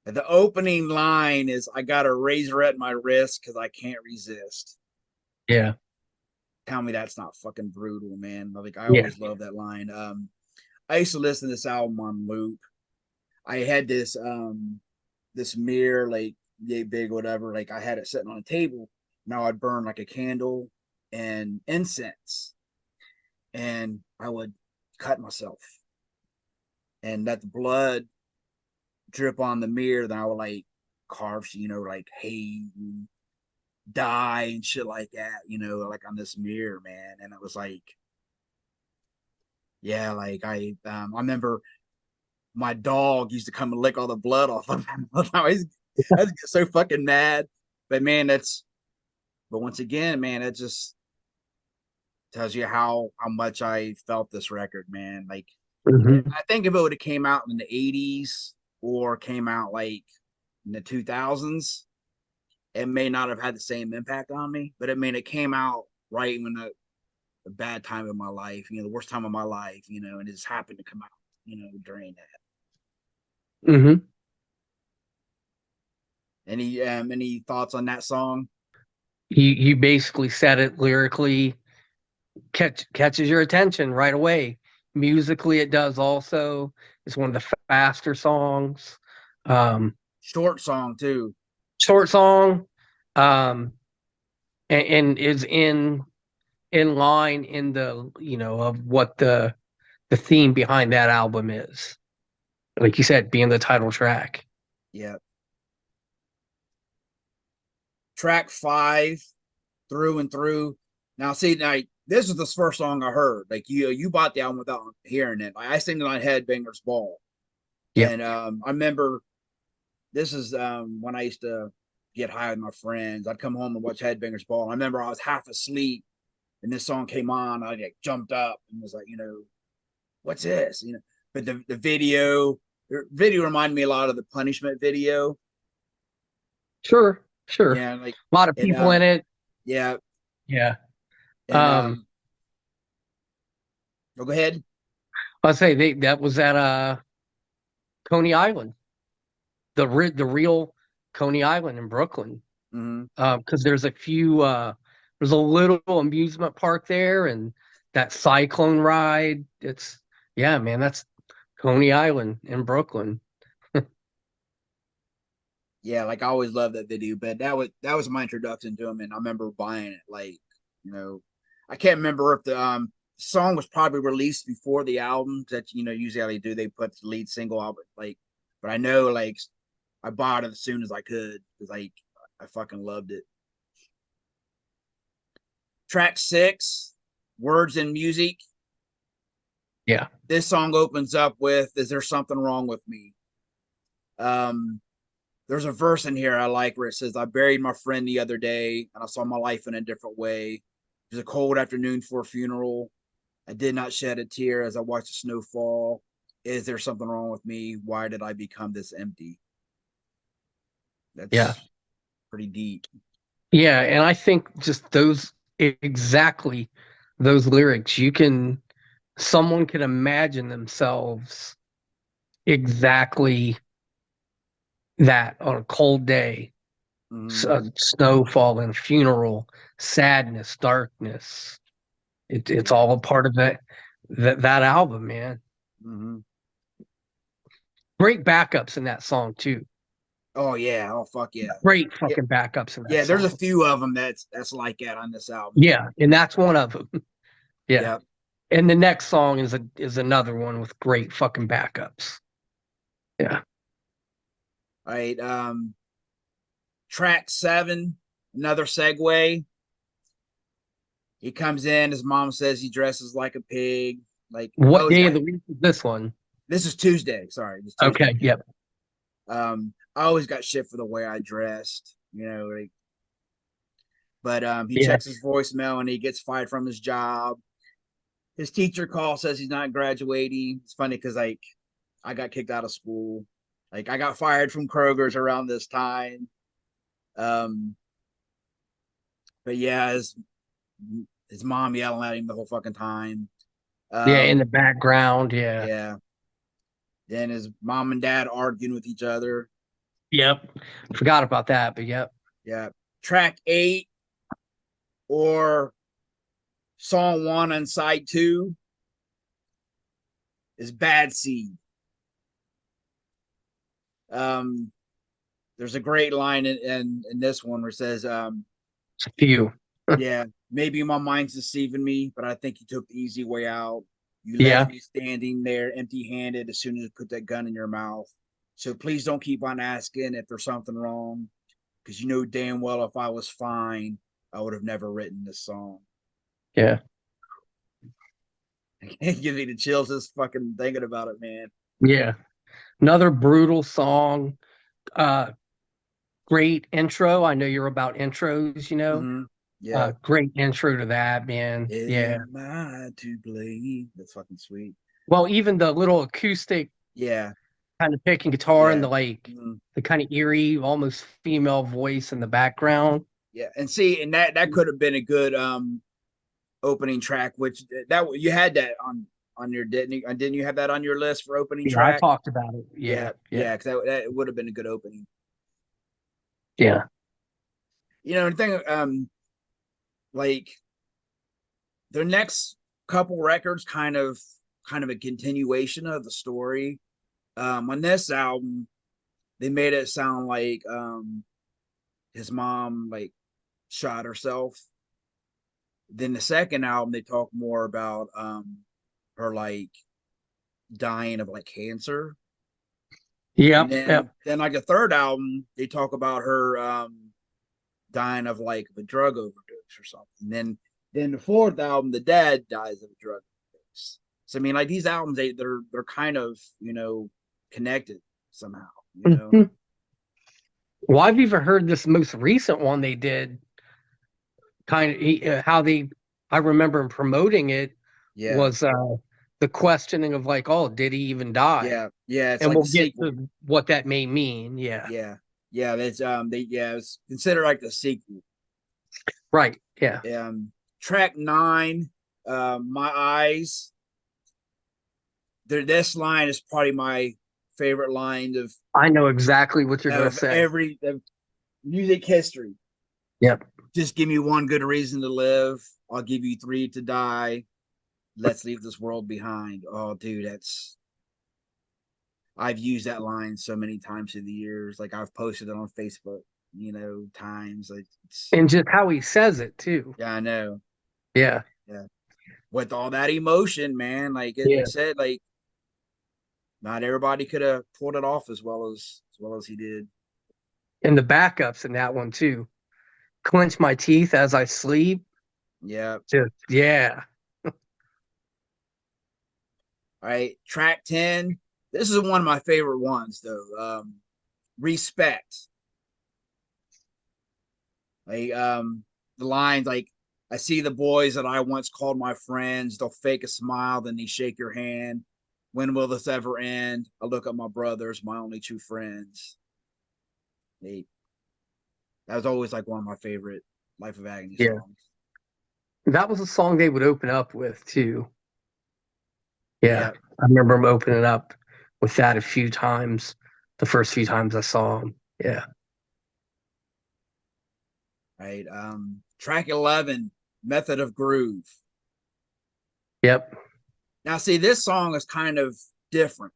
The opening line is I got a razor at my wrist because I can't resist. Yeah. Tell me that's not fucking brutal, man. Like I Yeah. always love that line. I used to listen to this album on loop. I had this mirror, like yay big, whatever. Like I had it sitting on a table. Now I'd burn like a candle and incense, and I would cut myself and let the blood drip on the mirror. Then I would like carve, like hate and die and shit like that, like on this mirror, man. And it was like, yeah, like I remember my dog used to come and lick all the blood off of him. I was so fucking mad. But man, but once again, man, it just tells you how much I felt this record, man. Like Hmm. I think if it would have came out in the 80s or came out like in the 2000s, it may not have had the same impact on me. But I mean, it came out right when a bad time in my life, the worst time of my life, and it just happened to come out, during that. Hmm. Any thoughts on that song? You basically said it lyrically, catches your attention right away. Musically, it does also. It's one of the faster songs. Um, Short song too. Short song, um, and is in line in the of what the theme behind that album is. Like you said, being the title track. Yeah. Track five, through and through. Now, see, now this is the first song I heard. Like you bought the album without hearing it. Like, I sing it on Headbangers Ball, Yep. and I remember this is when I used to get high with my friends. I'd come home and watch Headbangers Ball. I remember I was half asleep, and this song came on. I like jumped up and was like, what's this? But the video reminded me a lot of the Punishment video. Sure. Sure. Yeah, like A lot of and people in it. yeah, Yeah. and Um, Oh, go ahead. I say that was at Coney Island, the real Coney Island in Brooklyn. Hmm. Because there's a little amusement park there, and that cyclone ride. It's yeah, man, that's Coney Island in Brooklyn. Yeah, like I always loved that video, but that was my introduction to him, and I remember buying it. Like, you know, I can't remember if the song was probably released before the album. That usually how they do, they put the lead single out, but I know like I bought it as soon as I could because like I fucking loved it. Track 6, Words and Music. Yeah. This song opens up with "Is there something wrong with me?" Um, there's a verse in here I like where it says, "I buried my friend the other day, and I saw my life in a different way. It was a cold afternoon for a funeral. I did not shed a tear as I watched the snow fall. Is there something wrong with me? Why did I become this empty?" Yeah. That's pretty deep. Yeah, and I think just those exactly those lyrics, someone can imagine themselves exactly that on a cold day, Mm-hmm. snow falling, funeral, sadness, darkness. It's Yeah. all a part of that album, man. Mm-hmm. Great backups in that song too. Oh yeah. Oh fuck yeah. Great Yeah. fucking backups in that Yeah. There's a song. few of them that's like that on this album. Yeah, and that's one of them. Yeah. Yep. And the next song is another one with great fucking backups. Yeah. All right. Track 7, another segue. He comes in. His mom says he dresses like a pig. Like I What always day got. of the week is this one? This is Tuesday. Sorry, it's Tuesday. Okay. Yep. I always got shit for the way I dressed. Like, but he Yeah. checks his voicemail and he gets fired from his job. His teacher calls, says he's not graduating. It's funny because like I got kicked out of school. Like I got fired from Kroger's around this time. Um, but yeah, his mom yelling at him the whole fucking time. Yeah. In the Um, background. Yeah. yeah. Then his mom and dad arguing with each other. Yep. Forgot about that, but yep. Yeah. Track 8 or song 1 on side 2 is Bad Seed. Um, there's a great line in this one where it says, It's a few. yeah, maybe my mind's deceiving me, but I think you took the easy way out. You left Yeah. me standing there empty handed as soon as you put that gun in your mouth. So please don't keep on asking if there's something wrong, because you know damn well if I was fine, I would have never written this song. Yeah. It gives me the chills just fucking thinking about it, man. Yeah. Another brutal song. Uh, Great intro. I know you're about intros, you know. Mm-hmm. Yeah. Great intro to that, man. Yeah. Am I to blame? That's fucking sweet. Well, even the little acoustic Yeah. kind of picking guitar and Yeah. the kind of eerie, almost female voice in the background. Yeah. And see, and that could have been a good opening track, which that you had that on your didn't you have that on your list for opening Yeah, I track? talked about it. Yeah, Yeah, yeah, yeah, because that would have been a good opening. yeah, The thing, like their next couple records, kind of a continuation of the story. On this album, they made it sound like his mom like shot herself. Then the second album, they talk more about her like dying of like cancer. And yep, then yep. then like a third album, they talk about her dying of like a drug overdose or something. And then the fourth album, the dad dies of a drug overdose. So I mean, like these albums, they're kind of connected somehow. Mhm. Well, I've even heard this most recent one they did. Kind of how they, I remember promoting it Yeah, was the questioning of like, oh, did he even die? yeah, yeah. It's And like we'll the get sequel. to what that may mean. Yeah, Yeah, yeah. That's it's considered like the sequel. right. Yeah, Track 9, My Eyes. this line is probably my favorite line I know exactly what you're gonna of say. every of music history. Yep. Just give me one good reason to live. I'll give you three to die. Let's leave this world behind. Oh, dude, that's I've used that line so many times through the years. Like I've posted it on Facebook, times. Like it's And just how he says it too. yeah, I know. Yeah. Yeah. With all that emotion, man. Like it, Yeah. like I said, like not everybody could have pulled it off as well as he did. And the backups in that one too. Clench my teeth as I sleep. Yeah. Just yeah. All right. Track 10. This is one of my favorite ones though. Respect. Like the lines like I see the boys that I once called my friends. They'll fake a smile, then they shake your hand. When will this ever end? I look at my brothers, my only true friends. They That was always like one of my favorite Life of Agony Yeah. songs. That was a song they would open up with too. Yeah. Yep. I remember him opening up with that a few times. The first few times I saw him. Yeah. Right. Track 11, Method of Groove. Yep. Now, see, this song is kind of different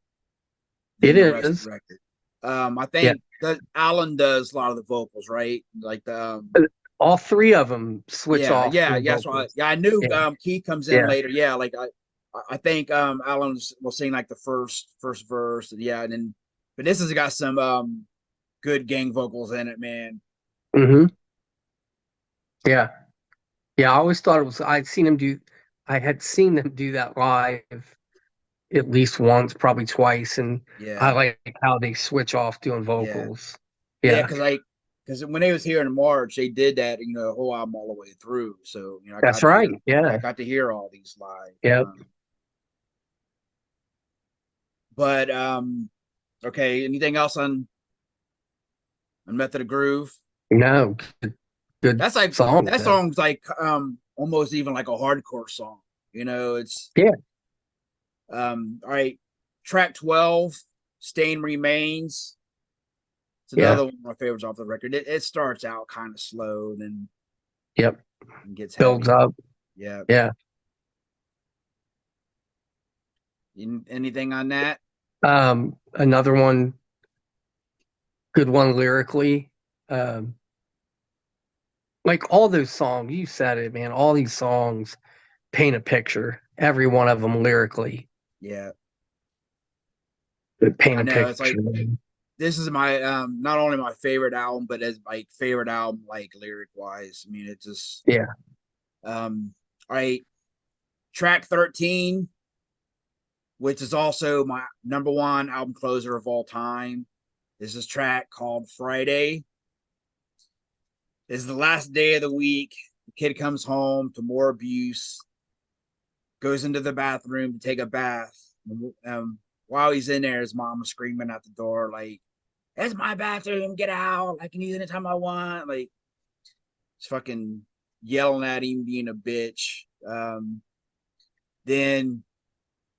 It than the rest of is. the record. I Yeah. think that Alan does a lot of the vocals, right? Like the All three of them switch yeah, off yeah, doing yeah. So vocals. I knew Yeah. Keith comes in Yeah. later. Yeah, like I think Alan will sing like the first verse. Yeah, and then but this has got some good gang vocals in it, man. Hmm. Yeah. Yeah. I always thought it was, I had seen them do that live at least once, probably twice. And I Yeah, like how they switch off doing yeah, vocals. yeah. Yeah. Because when they was here in March, they did that the whole album all the way through. So I That's got to right. hear I Yeah. got to hear all these live. Yeah. But okay. Anything else on Method of Groove? No, good That's like song that though. song's like almost even like a hardcore song. It's Yeah. all right. Track 12, Stain Remains. It's Yeah. another one of my favorites off the record. It starts out kind of slow, then Yep. gets Builds heavy. up. Yeah. Yeah. Anything on that? Another one, good one lyrically. Um, like all those songs, you said it, man. All these songs paint a picture. Every one of them lyrically Yeah. they paint I a know. It's picture. like this is my not only my favorite album, but as my favorite album like lyric wise. I mean, it just Yeah. all right. Track 13, which is also my number one album closer of all time. This is track called Friday. This is the last day of the week. The kid comes home to more abuse, goes into the bathroom to take a bath. While he's in there, his mom is screaming at the door, like, "It's my bathroom, get out. I can use it anytime I want." Like, it's fucking yelling at him, being a bitch. Then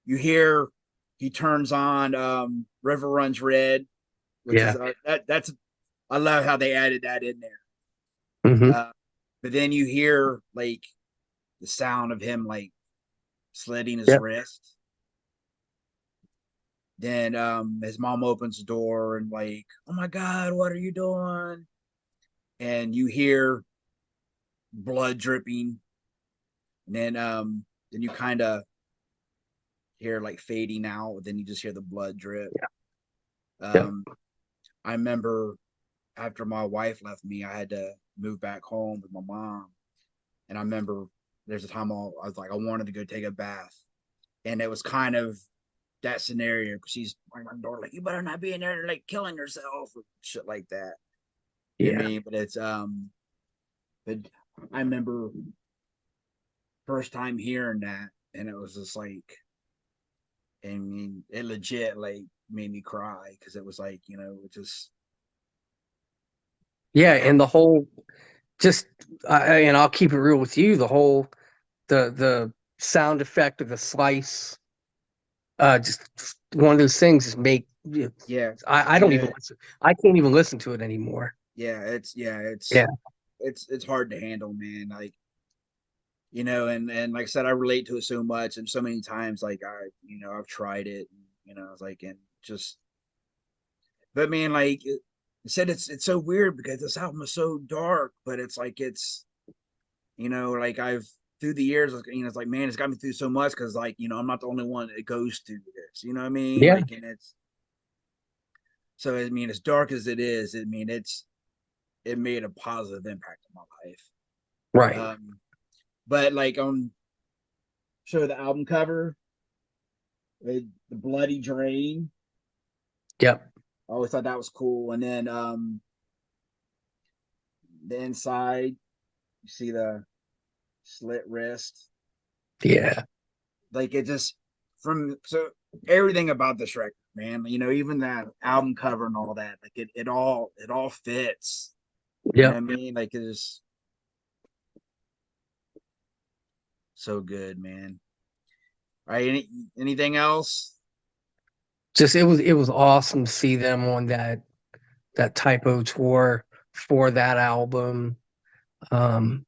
you hear he turns on River Runs Red, which is Yeah. that's I love how they added that in there. Hmm. But then you hear like the sound of him like slitting his Yep. wrist. Then his mom opens the door and like, "Oh my god, what are you doing?" And you hear blood dripping. And then you kind of hear like fading out, then you just hear the blood drip. Yep. Um I remember after my wife left me, I had to move back home with my mom. And I remember there's a time I was like, I wanted to go take a bath. And it was kind of that scenario because she's on my door, like, you better not be in there like killing yourself or shit like that. You know what I Yeah. mean? But but I remember first time hearing that and it was just like, I mean, it legit like made me cry because it was like, it just, Yeah. uh, And the whole just and I'll keep it real with you. The whole the sound effect of the slice just one of those things is Yeah, I you don't know, even listen. I can't even listen to it anymore. yeah, Yeah. it's hard to handle, man. Like, and like I said, I relate to it so much, and so many times, like I've tried it, and, it's like, and just, but man, like it said, it's so weird because this album is so dark, but it's like like I've through the years, it's like, man, it's got me through so much because, like, I'm not the only one that goes through this. You know what I mean? Yeah. Like, and it's so, I mean, as dark as it is, I mean, it made a positive impact on my life. Right. But like on show the album cover, the bloody drain. Yep. I always thought that was cool. And then the inside, you see the slit wrist. Yeah. Like it just from so everything about this record, man. Even that album cover and all that, like it all fits. You know what I Yep. mean? Like it is so good, man. All right, anything else? Just it was awesome to see them on that typo tour for that album. Um,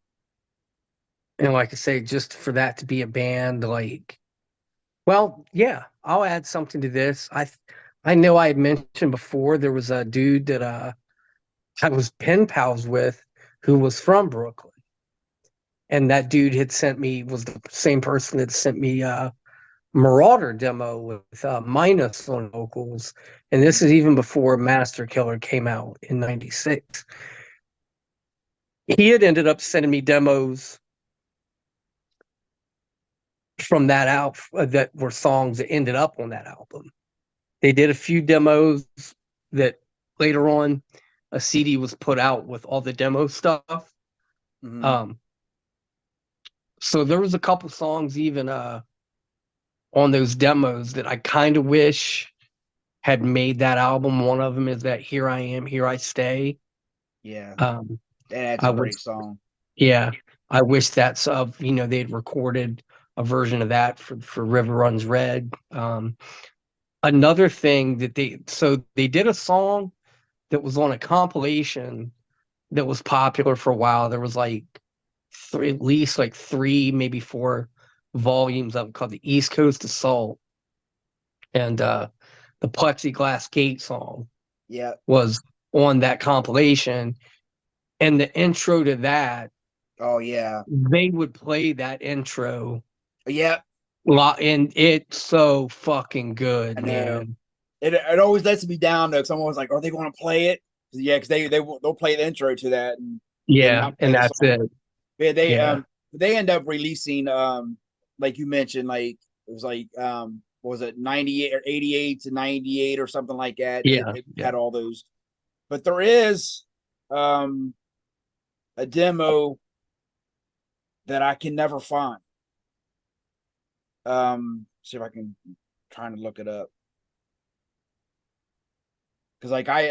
and like I say, just for that to be a band, like, well, yeah, I'll add something to this. I know I had mentioned before there was a dude that I was pen pals with who was from Brooklyn. And that dude had sent me was the same person that sent me Marauder demo with Minus on vocals. And this is even before Master Killer came out in '96. He had ended up sending me demos from that out that were songs that ended up on that album. They did a few demos that later on a CD was put out with all the demo stuff. Mm-hmm. Um, so there was a couple songs even on those demos that I kind of wish had made that album. One of them is that "Here I Am, Here I Stay." Yeah, Um, that's I a wish, great song. yeah, I wish that's they'd recorded a version of that for River Runs Red. Another thing that they did a song that was on a compilation that was popular for a while. There was like at least like three, maybe four volumes of it called the East Coast Assault, and the Plexiglass Gate song Yeah. was on that compilation. And the intro to that, Oh yeah. they would play that intro Yeah. and it's so fucking I good, know. man. It always lets me down though. Someone was like, "Are they going to play it?" Yeah, because they'll play the intro to that and then Yeah, not play and the that's song. it. Yeah, Yeah, they end up releasing like you mentioned, like it was like what was it, 98 or 88 to 98 or something like that. They yeah, they yeah. had all those, but there is um a demo that I can never find. See if I can trying to look it up because like I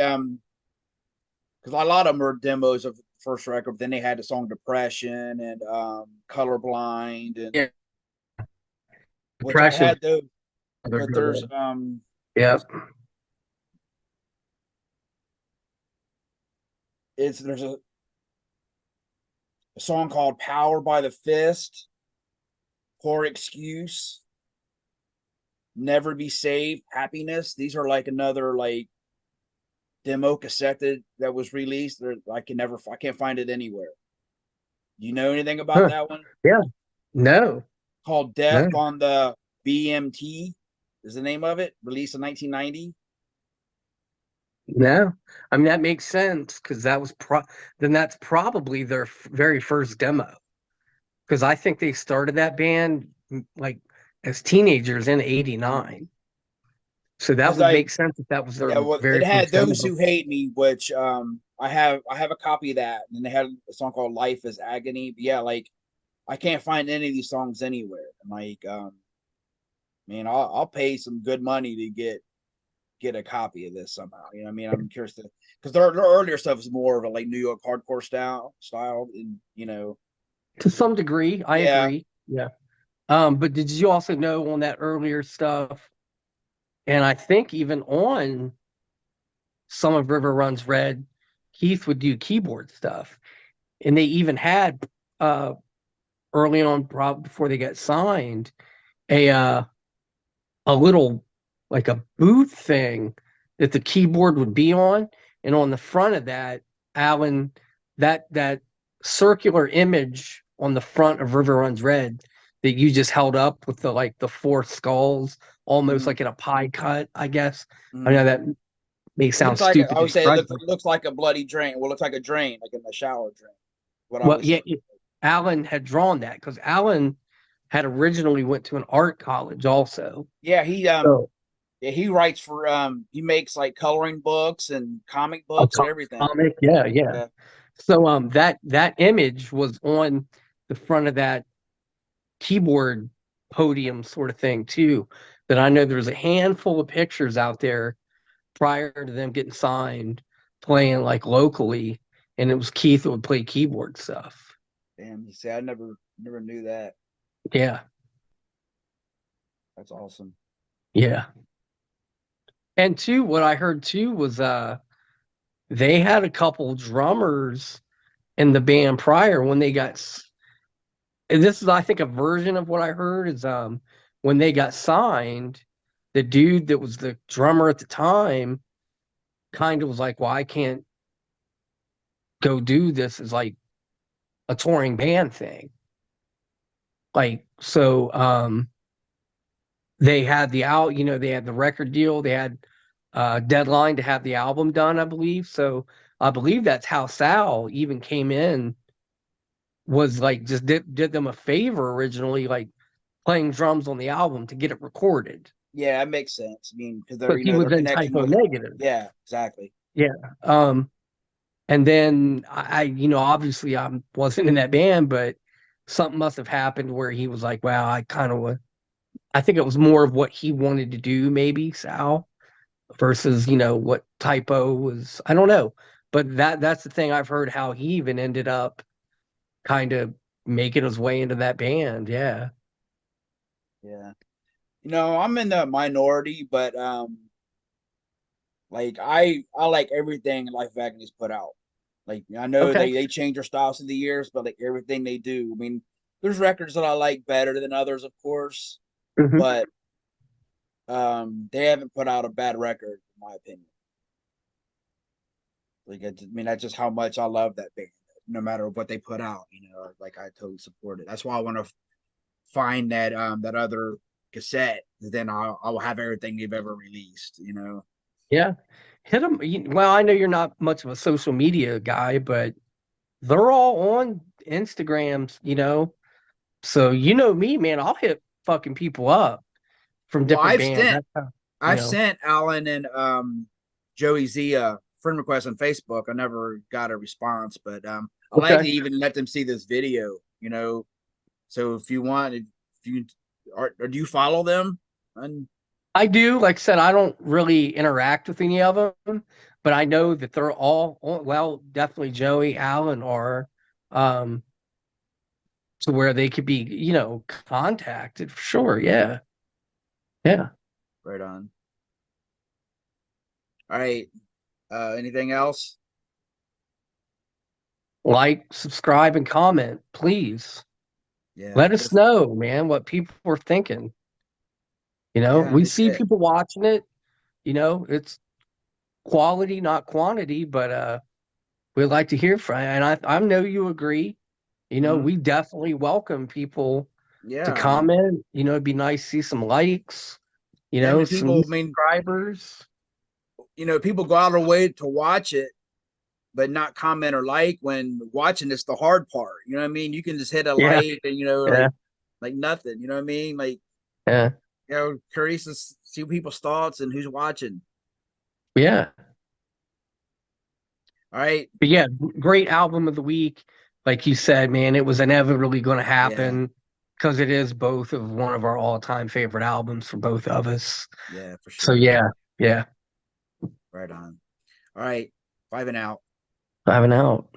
because a lot of them are demos of the first record. But then they had the song "Depression" and "Colorblind," and Yeah, which I Depression's had those. another But good there's one. Yep. there's a song called "Power by the Fist," "Poor Excuse," "Never Be Saved," "Happiness." These are like another like demo cassette that was released. I can't find it anywhere. Do you know anything about Huh. that one? Yeah. No. Called No. "Death on the BMT" is the name of it. Released in 1990. No. I mean that makes sense because then that's probably their very first demo. Because I think they started that band like as teenagers in '89. So that Because would I make sense if that was their Yeah, well, very it had first "Those demo. Who Hate Me," which I have a copy of that, and they had a song called "Life Is Agony." But yeah, like I can't find any of these songs anywhere. And like man, I'll pay some good money to get a copy of this somehow. You know, what I mean, I'm curious to because their earlier stuff is more of a like New York hardcore style, and To some degree, I yeah, agree. Yeah. But did you also know on that earlier stuff? And I think even on some of River Runs Red, Keith would do keyboard stuff. And they even had uh early on, probably before they got signed, a a little like a booth thing that the keyboard would be on, and on the front of that, Alan, that circular image on the front of River Runs Red that you just held up with the like the four skulls, almost Mm-hmm. like in a pie cut, I guess. I know Mm-hmm. that may It sound looks like stupid I to would say it describe, looks but it looks like a bloody drain. Well, it looks like a drain, like in the shower drain. What I well, always yeah, say. Alan had drawn that because Alan had originally went to an art college also. Yeah, So yeah, he writes for he makes like coloring books and comic a books and everything. comic, yeah, yeah. Yeah. So that image was on the front of that keyboard podium sort of thing too. That I know there's a handful of pictures out there prior to them getting signed, playing like locally, and it was Keith that would play keyboard stuff. Damn, you see, I never knew that. Yeah, That's awesome. yeah. And two, what I heard too was they had a couple drummers in the band prior when they got and this is I think a version of what I heard is when they got signed, the dude that was the drummer at the time kind of was like, well, I can't go do this as like a touring band thing. Like so they had the out, they had the record deal, they had deadline to have the album done, I believe. So I believe that's how Sal even came in, was like just did them a favor originally, like playing drums on the album to get it recorded. Yeah, that makes sense. I mean, because they're Because he was they're in connecting typo with. negative. Yeah, exactly. Yeah. Um, and then obviously I wasn't in that band, but something must have happened where he was like, wow, I think it was more of what he wanted to do, maybe, Sal, versus, what typo was. I don't know. But that's the thing I've heard, how he even ended up kind of making his way into that band. Yeah. Yeah. I'm in the minority, but like I like everything Life of Agony's put out. Like I know Okay. they change their styles through the years, but like everything they do. I mean, there's records that I like better than others, of course, Hmm. but they haven't put out a bad record, in my opinion. Like I mean, that's just how much I love that band. No matter what they put out, like I totally support it. That's why I want to find that other cassette. Then I'll have everything they've ever released. Yeah. Hit them. Well, I know you're not much of a social media guy, but they're all on Instagrams, So me, man, I'll hit fucking people up from Well, different bands. That's how, you I've know. sent Alan and Joey Z a friend request on Facebook. I never got a response, but I like to Okay. even let them see this video. So if you want, if you or do you follow them? And I do. Like I said, I don't really interact with any of them, but I know that they're all, well, definitely Joey, Allen are, um, to where they could be, contacted for sure. Yeah. Yeah. right on. All right. Anything else? Like, subscribe, and comment, please. Yeah, Let us know, man, what people are thinking. yeah, We no see shit. people watching it. It's quality, not quantity, but we'd like to hear from you. And I know you agree. Mhm. We definitely welcome people to Yeah, I mean, comment. It'd be nice to see some likes, I mean, some new people. I mean, subscribers. people go out of their way to watch it, but not comment or like when watching. It's the hard part. You know what I mean? You can just hit a Yeah, like and yeah, like nothing. You know what I mean? Like yeah, curious to see people's thoughts and who's watching. yeah. All right. But yeah, great album of the week. Like you said, man, it was inevitably going to Yeah. happen because it is both of one of our all-time favorite albums for both of us. Yeah, for So sure. yeah, yeah. Right on. All right. 5 and out. Five and out.